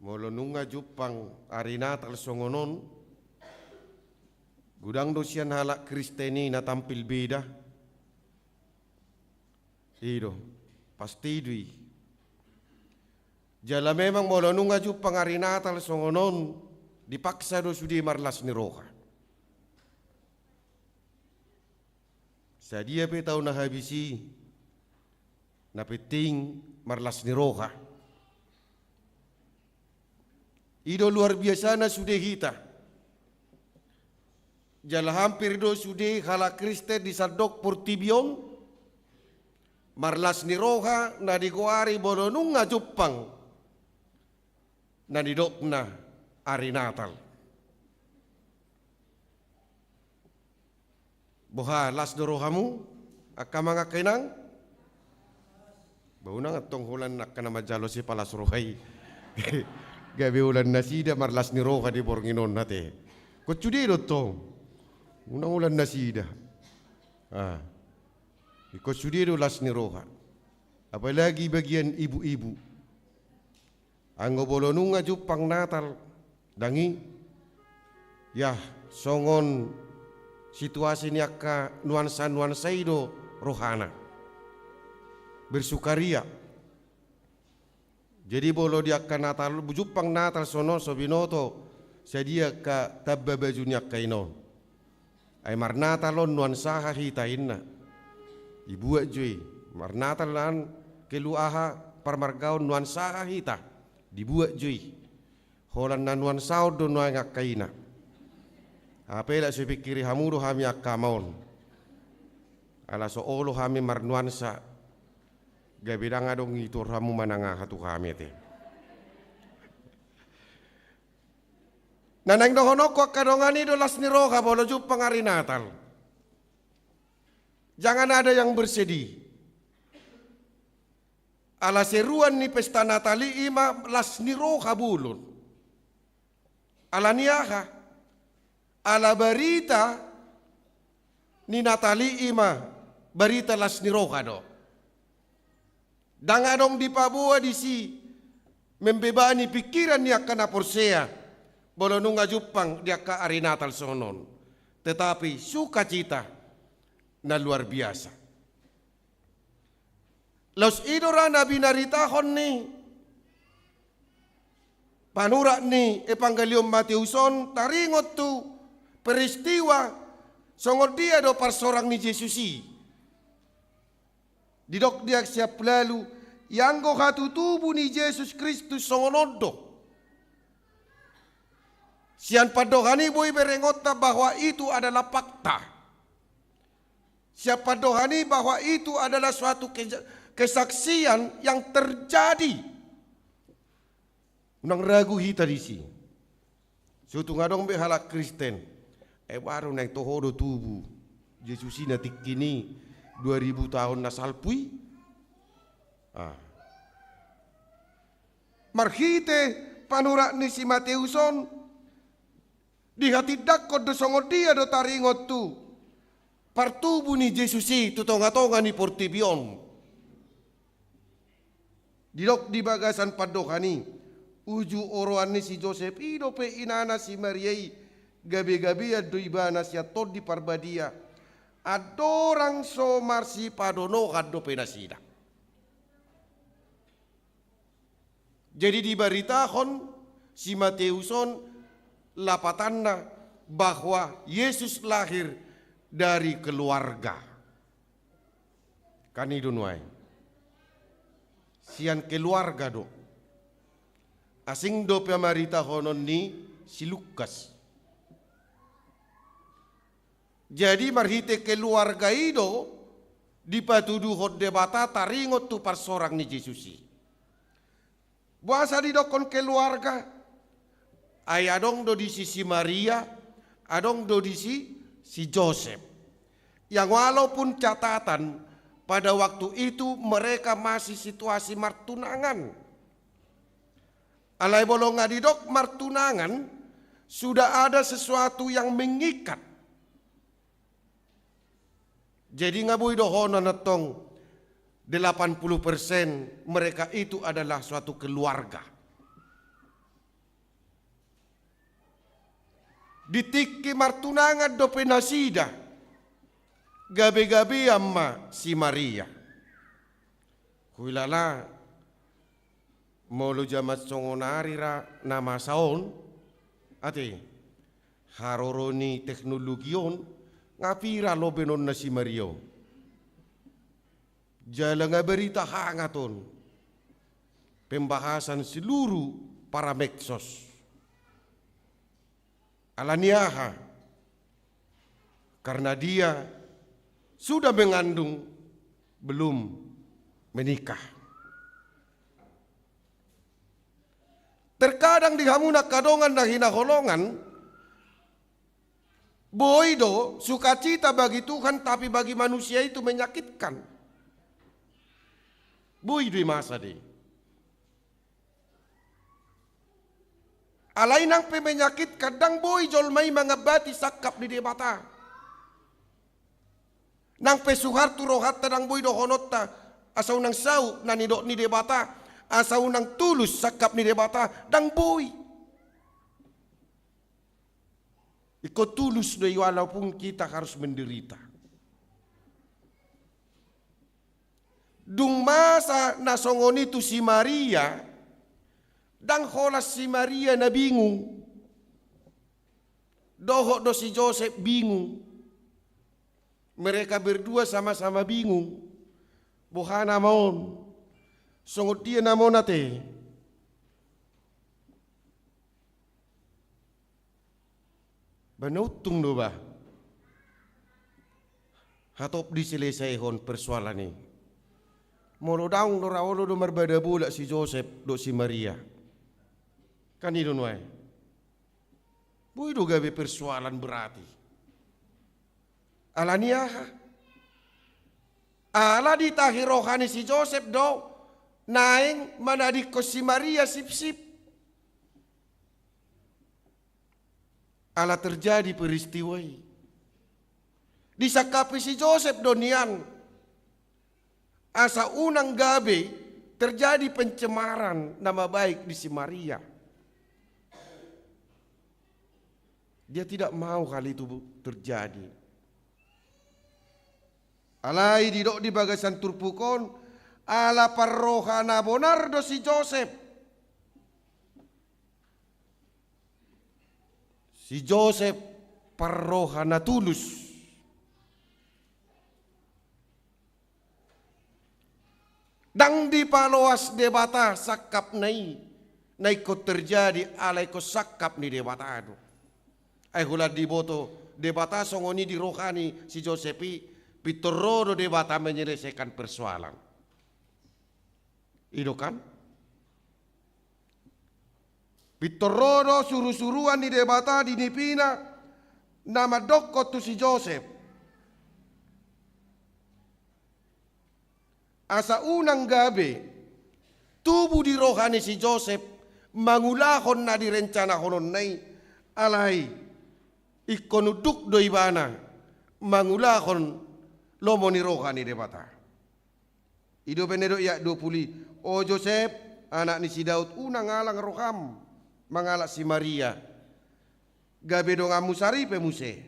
molonunga jupang hari Natal songonon. Gudang dosian halak Kristeni na tampil beda. Ido pasti dui. Jala memang molonunga jupang hari Natal songonon. Dipaksa do sudi marlas ni roha. Sadia pe tau na habisi na peting marlas ni roha. Ido luar biasa na sude hita. Jala hampir do sude hala Kristen di sadok portibion marlas ni roha na digoari bolonung nga jupang na didokna hari Natal. Boha las dorohamu akka mga kainang bauna nga tonghulan nak kana majalo si palas rohay. Gabi ulan nasida marlas ni roha di Bornginon nate. Kocudiro tong. Unang ulan nasida. Kocudiro las ni roha. Apalagi bagian ibu-ibu. Ang bolonung nga jupang Natal dangi ya songon situasi ni akka nuansa ido rohana bersukaria. Jadi bolo dia akka Natal bujupang Natal sono sobinoto sadia ka tabba bajunya kaino ay mar Natalon nuansa hita inna ibu ajui mar Natalan keluaha parmargaon nuansa hita dibuat jui holan na nuansa do nuanga kaina apela so pikiri hamuro hami akamaon ala so olo hami marnuansa gabidang adong itu ramu mananga hatu kami te nanang dohono ko kadongani do las niroka bolo jupang hari Natal. Jangan ada yang bersedih. Ala seruan ni pesta Natali ima las niroka bulun. Ala niaha. Ala berita ni Natali ima berita las niroka do. Dang adong di Papua di si membebani pikiran ni akan aporsea. Bolo nunga jupang dia ka hari Natal sonon. Tetapi sukacita na luar biasa. Los idora na binaritahon ni panura ni Evangelium Mateuson taringot tu peristiwa songod dia do parsorang ni Jesusi. Didok dia siap lalu yang go hatu tubuh ni Yesus Kristus songonodo. Sian padohani boy berengota bahwa itu adalah fakta. Siapa dohani bahwa itu adalah suatu kesaksian yang terjadi. Nang ragu hita di sini. Suatu ngadong behala Kristen. Baru nang tohodo tubuh. Yesus ini tikini 2000 tahun nasalpui. Marhite panurak ni si Mateuson. Di hati dakot do songo dia do taringot tu. Partubu ni Jesusi tutonga-tonga ni portibion. Didok di bagasan padokani. Uju oroan ni si Joseph ido pe inana si Mariai. Gabi-gabi ado ibana si atod di parbadia. Adorang somar si padono kado penasida. Jadi diberitakan si Mateuson lapatanna bahwa Yesus lahir dari keluarga. Kan itu nuai. Sian keluarga do. Asing do pemarita honon ni si Lukas. Jadi marhite keluarga itu dipatuduh hot debata taringot tu parsorang ni Jesusi. Buasa didokon keluarga. Ayadong do di si Maria, adong do di si Joseph. Yang walaupun catatan pada waktu itu mereka masih situasi martunangan. Alai bolong ngadidok martunangan sudah ada sesuatu yang mengikat. Jadi ngabui dohono netong 80% mereka itu adalah suatu keluarga. Ditiki martunangan do penasida. Gabi-gabi amma si Maria. Kuilala molo jamat songonari ra nama saon ate haroroni teknologion ngapira lo benon na si Maria. Jala nga berita hangaton pembahasan seluruh para medsos. Alaniaha karena dia sudah mengandung belum menikah. Terkadang di hamuna kadongan na hinaholongan boido sukacita bagi Tuhan tapi bagi manusia itu menyakitkan. Boido masa deh. Alay nang pemenyakit kadang boy jolmay mga bati sakap di debata. Nang pesuhar turohat tadang boy dohonotta asaw nang saw na ni debata asaw nang tulus sakap ni debata dang boy. Ikut tulus doy walaupun kita harus menderita. Dung masa nasongon itu si Maria dang holas si Maria na bingung. Doho do si Joseph bingung. Mereka berdua sama-sama bingung. Buhana maon. Songot dia namo nate. Banutung do ba? Hatop diselesaikan persoalan ini. Molo daung do rawolo do marbada bula si Joseph do si Maria. Kan itu nuai. Bui do gawe persoalan berarti. Alania ala ditahi rohani si Joseph do naing manadi ko si Maria sip-sip. Ala terjadi peristiwa ini. Disakapi si Joseph donian. Asa unang gabe terjadi pencemaran nama baik di si Maria. Dia tidak mau hal itu terjadi. Alai didok di bagasan turpukon ala parrohana bonardo si Joseph. Si Joseph parrohana tulus. Dang di paloas debata sakap nai ko terjadi alai ko sakap ni debata ado. Ay hula di boto debata songoni di rohani si Josepi pitorodo debata menyelesaikan persoalan. Itu kan? Pitorodo suruh-suruhan di debata di nipina nama dokko tu si Joseph. Asa unang gabe tubuh di rohani si Joseph mangulahon na di rencana honon nai alai ikonuduk do ibana mangulahon lomo ni rohani debata. Ido penedo ya 20. O Joseph anak ni si Daud unang alang roham mangalak si Maria. Gabe do ngamusari pemuse.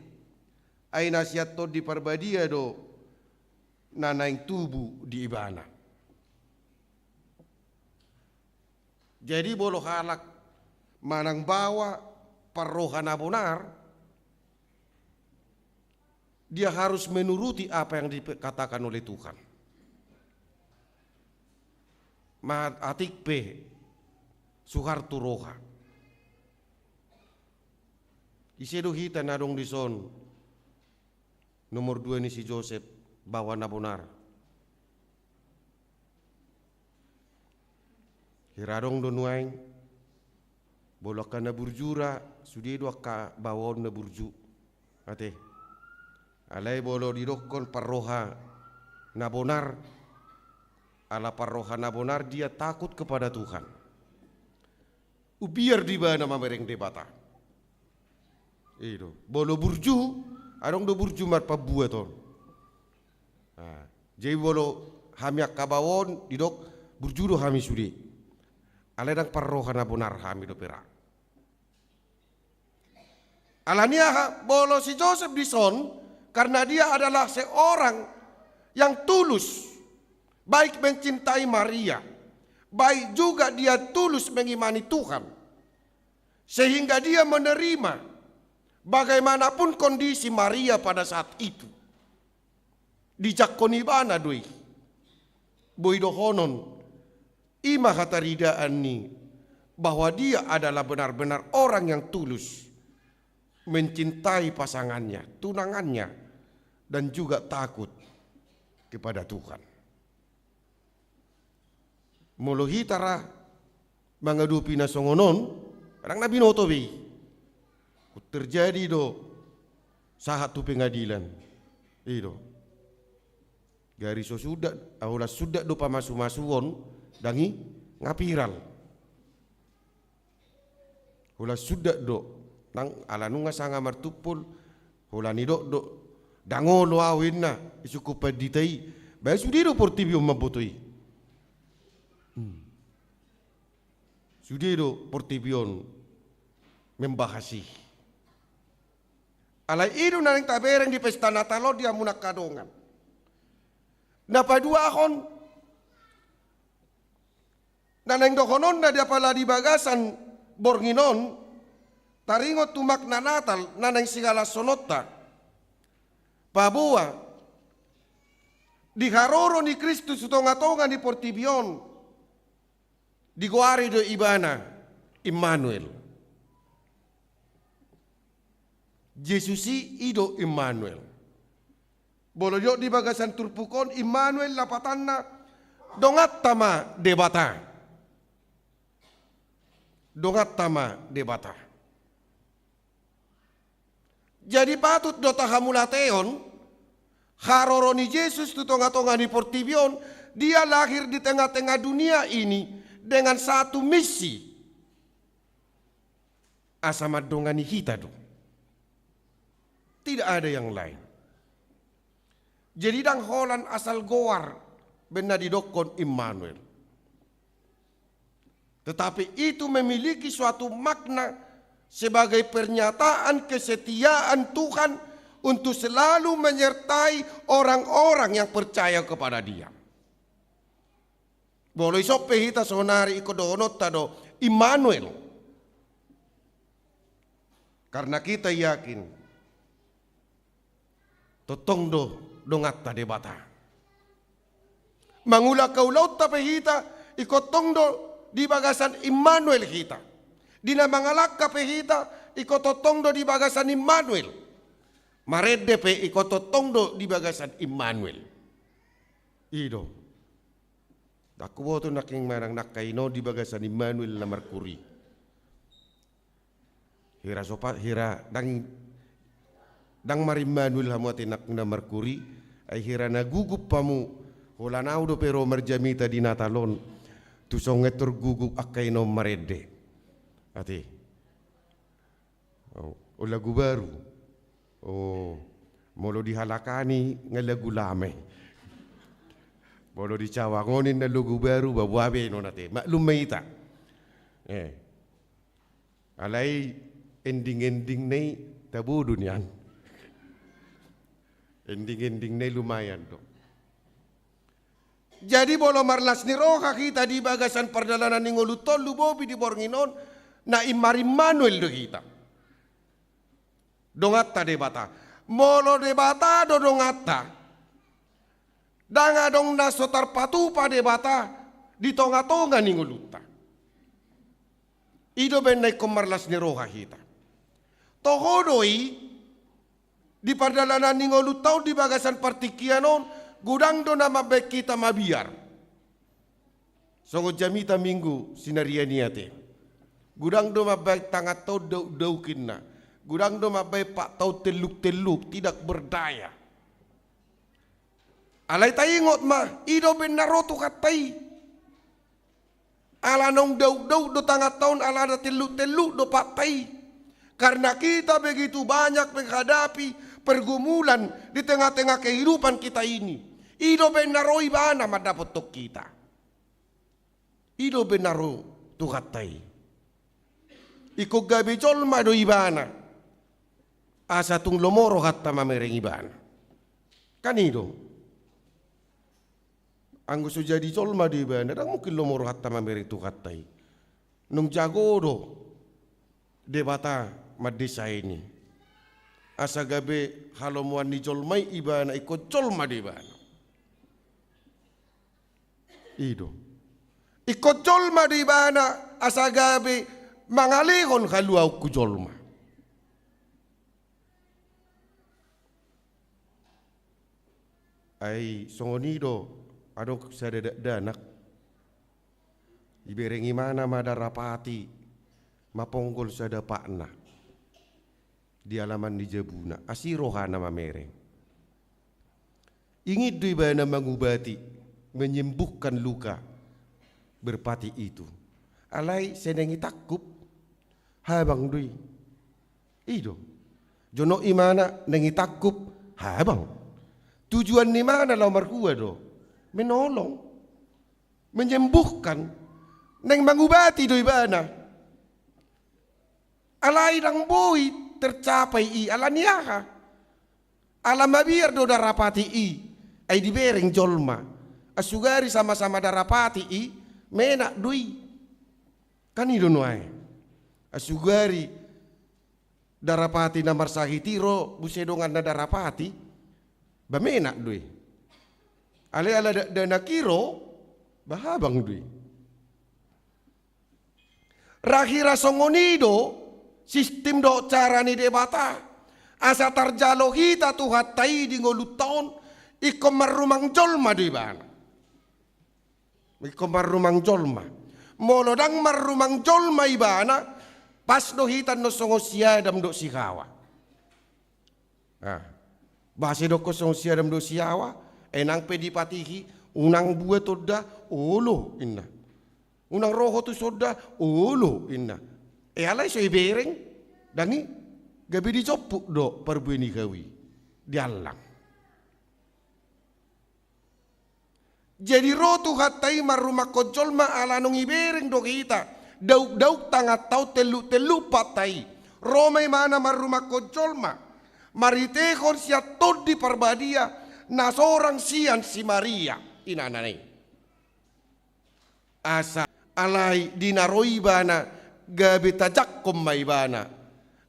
Ay nasihat to di parbadia do nanaing tubuh di ibana. Jadi bolo halak manang bawa parrohana bonar, dia harus menuruti apa yang dikatakan oleh Tuhan. Mahat atik pe Suharto roha. Isedo hita nadong dison nomor 2 ni si Joseph bawa na bonar. Hiradong donuaing bolok ka na burjura sudi do ka bawon na burju. Ate. Alay bolo didokon parroha na bonar. Ala parroha na bonar dia takut kepada Tuhan. Ubiar di bana mamereng debata. Itu bolo burju adong do burju mar pabuat ton. Jadi bolo hamiak kabawon didok burjudo hami sudi. Aledang parrohana bonar hami do perak. Alania bolo si Joseph dison karena dia adalah seorang yang tulus, baik mencintai Maria, baik juga dia tulus mengimani Tuhan, sehingga dia menerima bagaimanapun kondisi Maria pada saat itu. Dijakoni bana doi boido honon ima hataridaan ni bahwa dia adalah benar-benar orang yang tulus mencintai pasangannya, tunangannya, dan juga takut kepada Tuhan. Molohitara mengadupi nasongonon orang nabi notobi terjadi do sahat tu pengadilan itu. Gariso sudah, aula sudah do pamasu-masuon dangi ngapiral. Hula sudah do nang alanunga sanga martupul hula ni do dangolo awinna isuku paditai ba sudiro portibio mabotoi. Sudiro portibion membahasi. Alai itu nang tabereng di pesta Natalo dia munak kadongan. Napadua akon naneng dokonon na dia pala di bagasan bornginon taringot tumak na natal naneng sigala sonota pabua diharoro ni Kristus utonga-tonga ni portibion Diguari do ibana Immanuel. Jesusi ido Immanuel. Bolojo di bagasan turpukon Immanuel lapatanna dongat tama debata. Dongat tama debata. Jadi patut dota hamulateon haroroni Yesus tu tonga-tonga di Portibion, dia lahir di tengah-tengah dunia ini dengan satu misi. Asama dongani kita do. Tidak ada yang lain. Jadi dang holan asal goar benar didokon Immanuel. Tetapi itu memiliki suatu makna sebagai pernyataan kesetiaan Tuhan untuk selalu menyertai orang-orang yang percaya kepada Dia. Boleh sope hita sonari ikodono tado Immanuel. Karena kita yakin totong do dongat tade bata. Mangula kaulau tape hita ikotong do di bagasan Immanuel kita. Dina mangalak kape hita ikototong do di bagasan Immanuel. Marede pe ikototong do di bagasan Immanuel. Ido. Daku boto naking marang nakaino di bagasan Immanuel na Merkuri. Hira sopat hira dang marimmanuel hamu atinak na Merkuri ay hira nagugup pamu holanau do pero merjamita di natalon tusong etor guguk akaino marede ati o lagu baru molo dihalakani nga lagu lame molo dicawangonin na lagu baru babuabe no nate maklum maita alay ending-ending na tabudon yan. Ending-ending na lumayan do. Jadi bolo marlas ni roha kita di bagasan perdalanan ni ngolutol lubobi di Bornginon na Immanuel do kita. Dongata debata. Molo debata do dongata. Danga dong na sotar patupa debata di tonga-tonga ni ngoluta. Ido ben na marlas ni roha kita. Tohodoi di perdalanan ni ngolutau di bagasan partikianon gudang do nama baik kita mabiar. Songo jamita minggu sinarianiate. Gudang do mabaik tangat tau daukin na. Gudang do mabaik pak tau teluk-teluk tidak berdaya. Alay tayingot ma ido ben naroto katay. Ala nong daw do tangat taon ala na teluk-teluk do patay. Karena kita begitu banyak menghadapi pergumulan di tengah-tengah kehidupan kita ini. Ido benaro ibana madapat tok kita. Ido benaro tukatai. Iko gabi jolma do ibana. Asa tung lomoro hatta mamereng ibana. Kan ido. Anggo so jadi jolma do ibana, dang mungkin lomoro hatta mamereng tukatai. Nung jago do debata madisa ini asa gabe halomuan ni jolmai ibana iko jolma di ibana ido iko jolma di ibana asa gabe mangalihon haluau ku jolma ai songonido adok sadada danak iberengi mana madarapati maponggol sada pakna di alaman di Jabuna asirohana mamereng ingin dui bana mengubati menyembuhkan luka berpati itu alai senengi takup habang dui ido jono imana nengi takup habang tujuan ni mana lau marhua do menolong menyembuhkan neng mengubati dui bana alai dang boi tercapai i alaniaha alam mabiar do darapati i ay dibereng jolma asugari sama-sama darapati i menak dui kan ido noai asugari darapati namar sahitiro busedongan na darapati ba menak dui ale ala dana kiro bahabang dui Rahira songonido sistem do cara ni debata. Asa tarjalo hita tuhat tai di ngoluton iko marumang jolma di bana. Iko marumang jolma. Molodang marumang jolma ibana pas do hitan no songosia dam do sihawa. Bahasa do ko songosia dam do sihawa enang pedi patihi unang buat toda olo inna. Unang roho tu soda olo inna. Alay so ibereng dangi gabi di copuk do perbuini kawi dialang. Jadi rotu hatai marumah kojol ma ala nung ibereng do kita dauk tangah tau telu patai romai mana marumah kojol ma maritehon sia tod di perbadia na seorang sian si Maria inanane asa alai dinaroi bana gabi tajak komai bana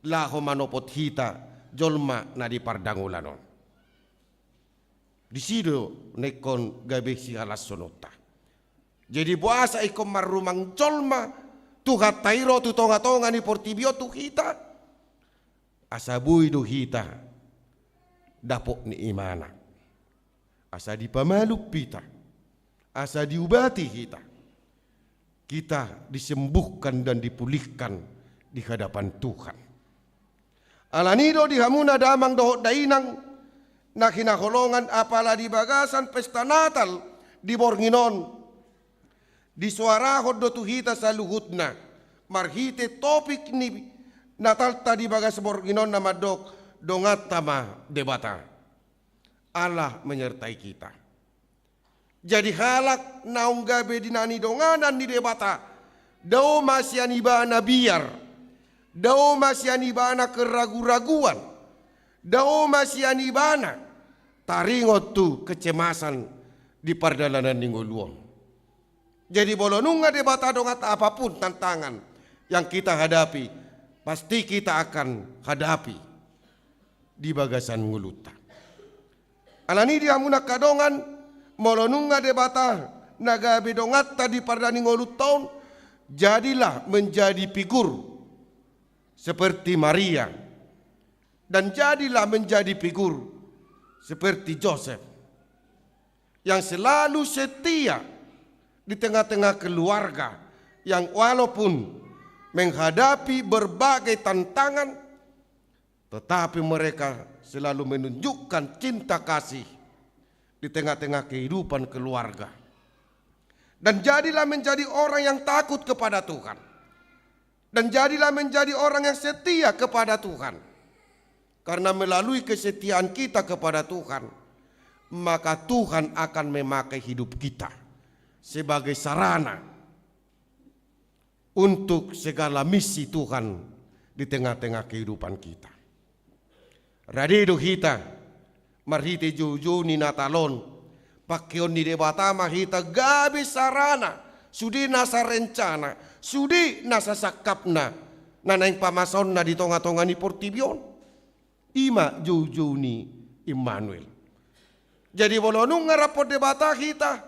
laho manopot hita jolma na di pardangulanon. Di sido nekon gabe si alas sonota. Jadi buasa ikom marumang jolma tuhat tairo tu tonga ni portibio tu hita asabui do hita dapok ni imana asa dipamaluk pita asa diubati kita disembuhkan dan dipulihkan di hadapan Tuhan. Alanido di hamuna damang dohot dainang na kinaholongan apala di bagasan pesta Natal di Bornginon di suarahod do tuhita sa luhutna marhite topik ni Natal ta di bagas Bornginon na madok dongat tama debata. Allah menyertai kita. Jadi halak naung gabe dinani donganan di debata dao masyanibana biar dao masyanibana keragu-raguan dao masyanibana taringot tu kecemasan di pardalanan ninggoluon. Jadi bolonunga debata dongat apapun tantangan yang kita hadapi, pasti kita akan hadapi di bagasan nguluta. Alani dia muna kadongan molonunga debata nagabe dongat tadi pardani ngoluton, jadilah menjadi figur seperti Maria dan jadilah menjadi figur seperti Joseph yang selalu setia di tengah-tengah keluarga yang walaupun menghadapi berbagai tantangan tetapi mereka selalu menunjukkan cinta kasih di tengah-tengah kehidupan keluarga. Dan jadilah menjadi orang yang takut kepada Tuhan. Dan jadilah menjadi orang yang setia kepada Tuhan. Karena melalui kesetiaan kita kepada Tuhan, maka Tuhan akan memakai hidup kita sebagai sarana untuk segala misi Tuhan di tengah-tengah kehidupan kita. Radido hita, marhite juju ni natalon, pakion ni debata mahita gabi sarana, sudi nasa rencana, sudi nasa sakapna, nanaing pamason na di tonga-tonga ni portibion. Ima juju ni Immanuel. Jadi bolonung ngarapot debata kita,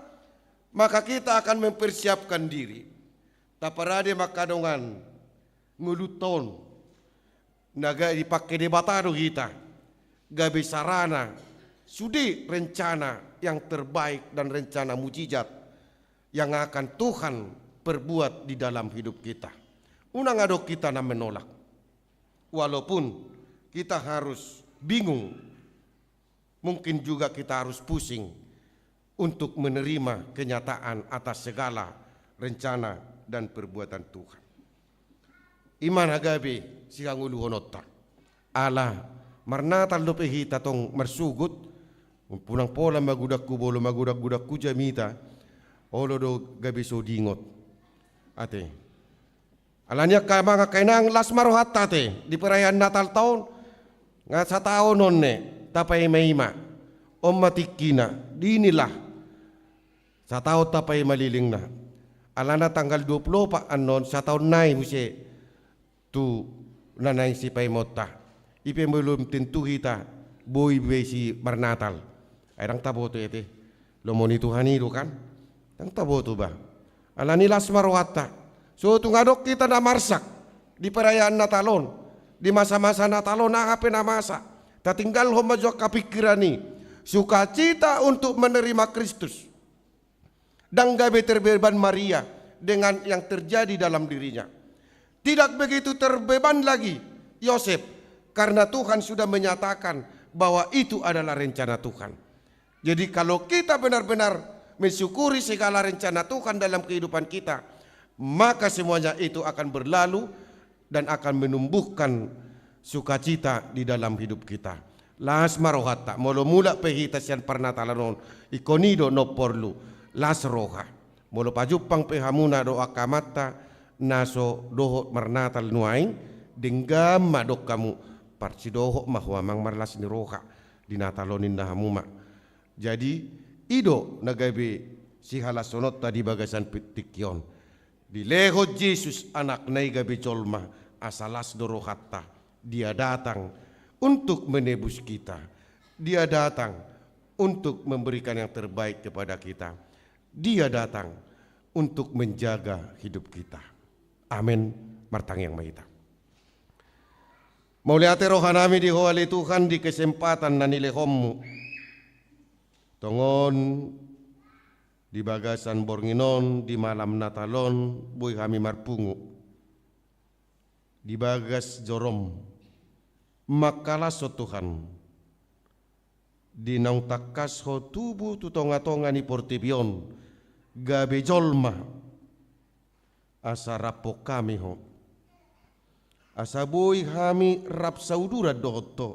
maka kita akan mempersiapkan diri. Taparade makadongan nguluton naga dipakai debata do kita. Gabi sarana sudi rencana yang terbaik dan rencana mujizat yang akan Tuhan perbuat di dalam hidup kita. Unang adok kita na menolak. Walaupun kita harus bingung, mungkin juga kita harus pusing untuk menerima kenyataan atas segala rencana dan perbuatan Tuhan. Iman agabe siang ulu honota. Allah marnatal lope hita tong marsugut, punang pola magudakku bolo magudak-gudakku jamita, olo do gabe so dingot. Ate, alanya ka mga kainang lasmarohat tate di perayaan Natal tahun. Nga sa tao nun tapay maima o matikina dinilah sa tao tapay maliling na alana tanggal 20 pa anon sa taon nai huse tu nanay si paymota ipe mulum tentu hita boy besi marnatal ay rang taboto ete lomoni Tuhan itu kan rang taboto ba alani las marwata So tungadok kita na marsak di perayaan Natalon, di masa-masa Natalon na apa na masa. Tatinggal ho majo kapikirani sukacita untuk menerima Kristus. Dan gabe terbeban Maria dengan yang terjadi dalam dirinya. Tidak begitu terbeban lagi Yosef, karena Tuhan sudah menyatakan bahwa itu adalah rencana Tuhan. Jadi kalau kita benar-benar mensyukuri segala rencana Tuhan dalam kehidupan kita, maka semuanya itu akan berlalu dan akan menumbuhkan sukacita di dalam hidup kita. Las marohata, molo mula pehita sian pernatalanon, ikonido no porlu, las roha. Molo pajupang pehamuna doa kamata, naso doho marnatal nuaing, denggam madok kamu, parcidoho mahuamang marlas ni roha, dinatalonin nahamuma. Jadi, ido nagabe si halasonot tadi bagasan pitikyon. Di leho Yesus anak nai gabe colma, asalas dorohatta, dia datang untuk menebus kita. Dia datang untuk memberikan yang terbaik kepada kita. Dia datang untuk menjaga hidup kita. Amin. Martang yang mahita. Mauliate rohanami di hoali Tuhan di kesempatan nanilehommu. Tongon di bagasan Bornginon di malam Natalon buih kami marpungu. Di bagas Jorom makalas so Tuhan di nang takas ho tubuh tutonga-tonga ni portibion gabe jolma asa rapo kami ho asa boy kami rap saudura doto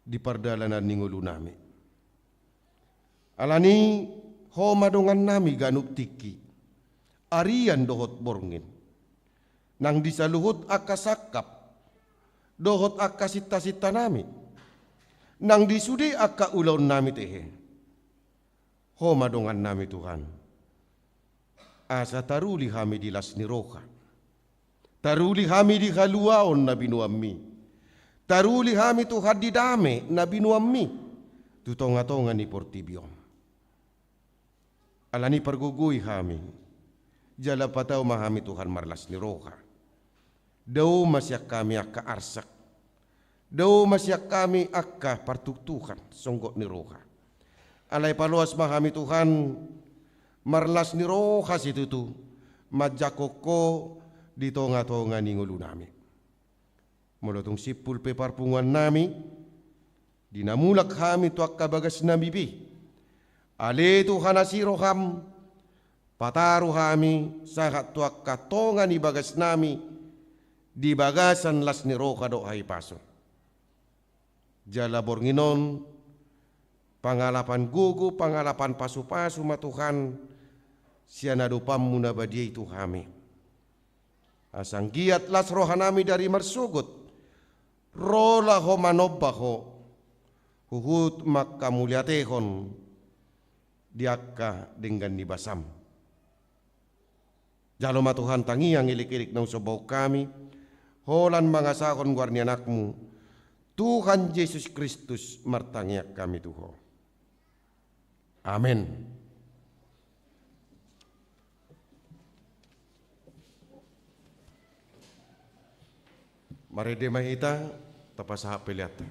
di pardalanan ningulu nami alani ho madongan nami ganuk tiki arian dohot borngin nang disaluhut akasakap dohot akka sita-sita nami nang disudi akka ulaun nami tehe ho madongan nami Tuhan asa taruli kami di las niroka taruli kami di haluaon na binuammi taruli kami Tuhan di dame na binuammi tutonga-tonga ni portibion alani pergugui kami jala patau mahami Tuhan marlas niroka daw masyak kami akka arsak. Daw masyak kami akka partuktukan songgok ni roha. Alay paluas mahami Tuhan marlas ni roha situ tu majakoko di tonga-tonga ni ngulu nami. Mulotong sipul pe parpungan nami dinamulak kami tu akka bagas nabibi. Ale Tuhan asiroham pataru kami sahat tu akka tonga ni bagas nami di bagasan las ni roka do hai paso. Jala Bornginon, pangalapan gugu, pangalapan pasu-pasu ma Tuhan, sianado pamuna badiay itu kami. Asang giat las rohanami dari marsugot, rola ho manobbaho, huhut makamuliatehon, diakka dengan nibasam. Jalo ma Tuhan tangiang ilik-ilik nang sobaw kami, holan mangasakon guarni anakmu, Tuhan Yesus Kristus martangiak kami Tuhan. Amin. Mari demahita tapasa peliata.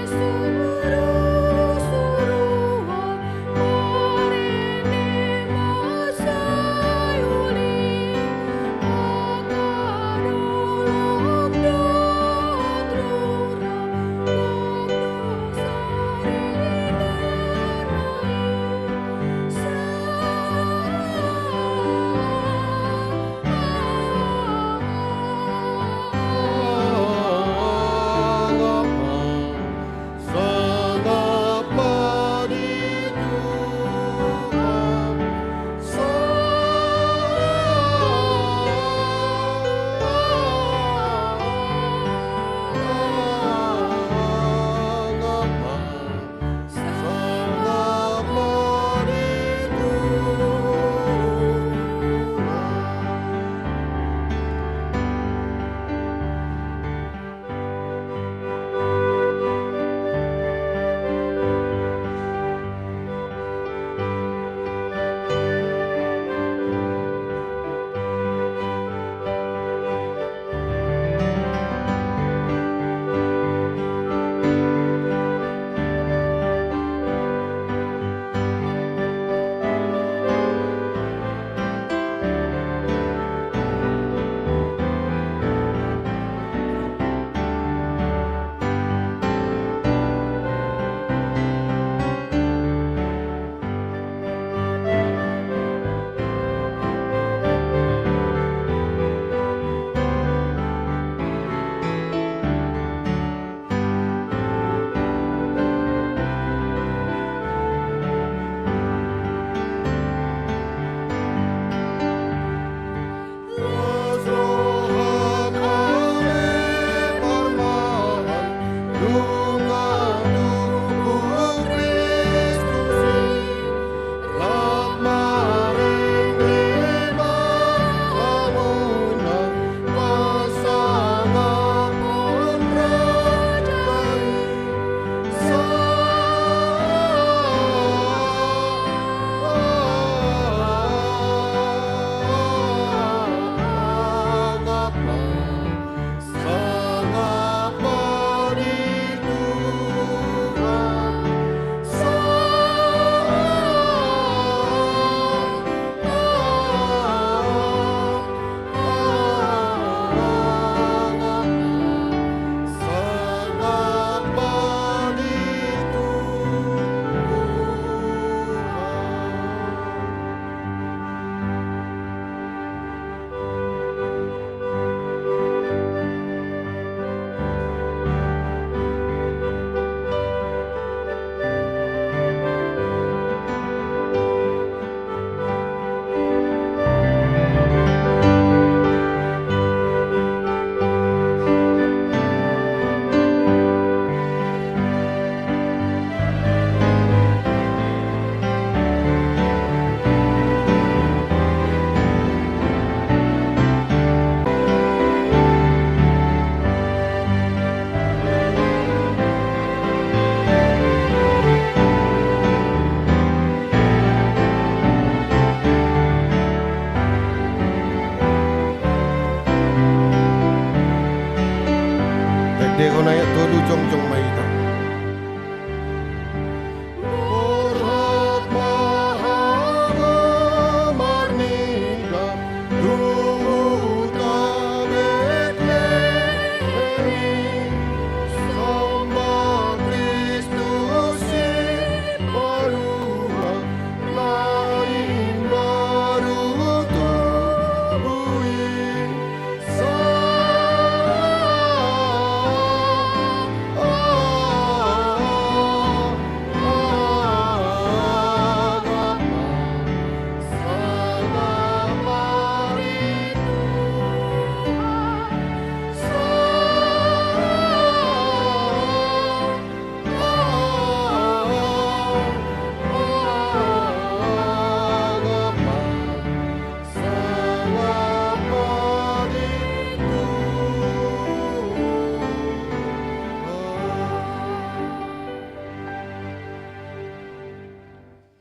Suruh-suruh, mari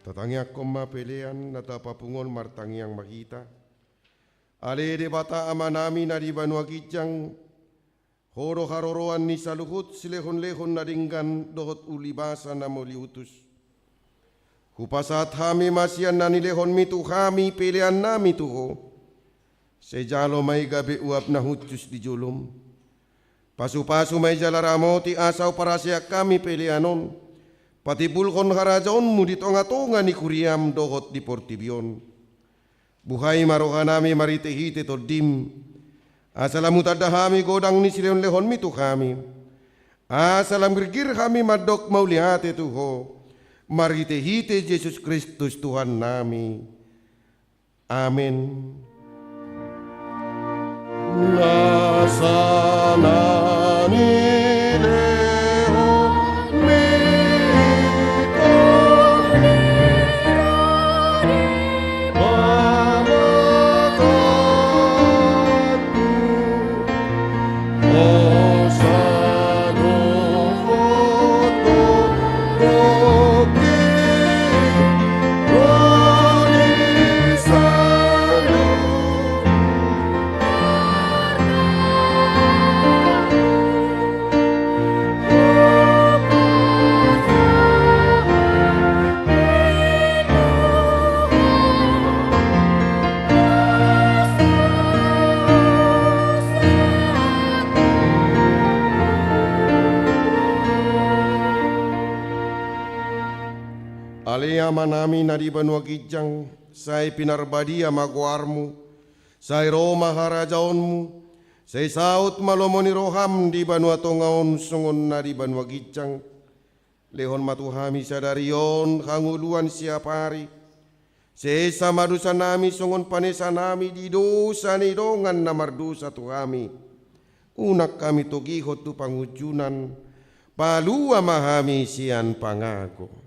Tatangyak koma pelean nata papungon martangyang makita. Ale de bata amanami na di banua kijang. Horo haroroan ni saluhut silehon-lehon na dinggan dohot ulibasa na moliutus. Kupasat hami masian na nilehon mitu kami pelean nami tuho. Sejalo may gabi uap na hutus di julum. Pasu-pasu may jalaramoti asaw para siya kami peleanon. Pati bulkon harajaonmu di tonga-tonga ni kuriam dohot di portibion. Buhay maroha nami marite-hite toddim. Asalam utadahami godang ni sileon lehon mitu kami. Asalam gergir kami madok maulihate tuho. Marite-hite Yesus Kristus Tuhan nami. Amin. Nasanani manami na di banua kijang, say pinarbadi amaguarmu, say Roma harajaonmu, say saut malomoni roham di banua tongaon sungon na di banua kijang, lehon matuhami sadarion hanguluan siapari, say samadusa nami sungon panesa nami di dosa ni dongan na mardusa tuhami, unak kami togihot tu pangujunan, palua mahami sian pangago.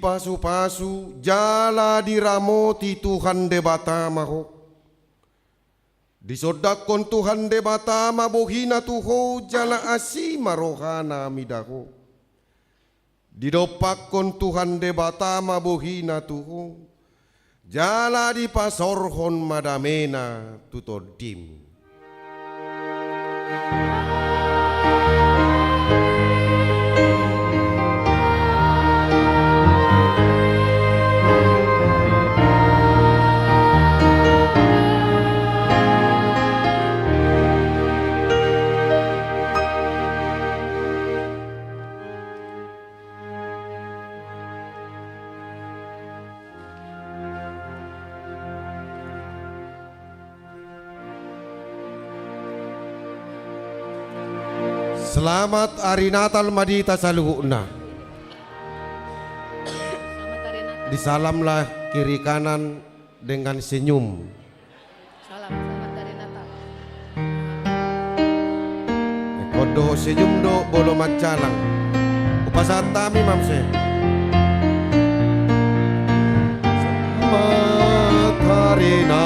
Pasu-pasu jala diramoti Tuhan debatama ho. Disodakon Tuhan debatama bohina tuho jala asima rohana midaho. Didopakon Tuhan debatama bohina tuho jala di pasorhon madamena tutodim. Selamat hari Natal madita saluhuna. Disalamlah kiri kanan dengan senyum. Selamat hari Natal. Kodo senyum do bolo macalang. Upasatami mamse. Selamat hari Natal.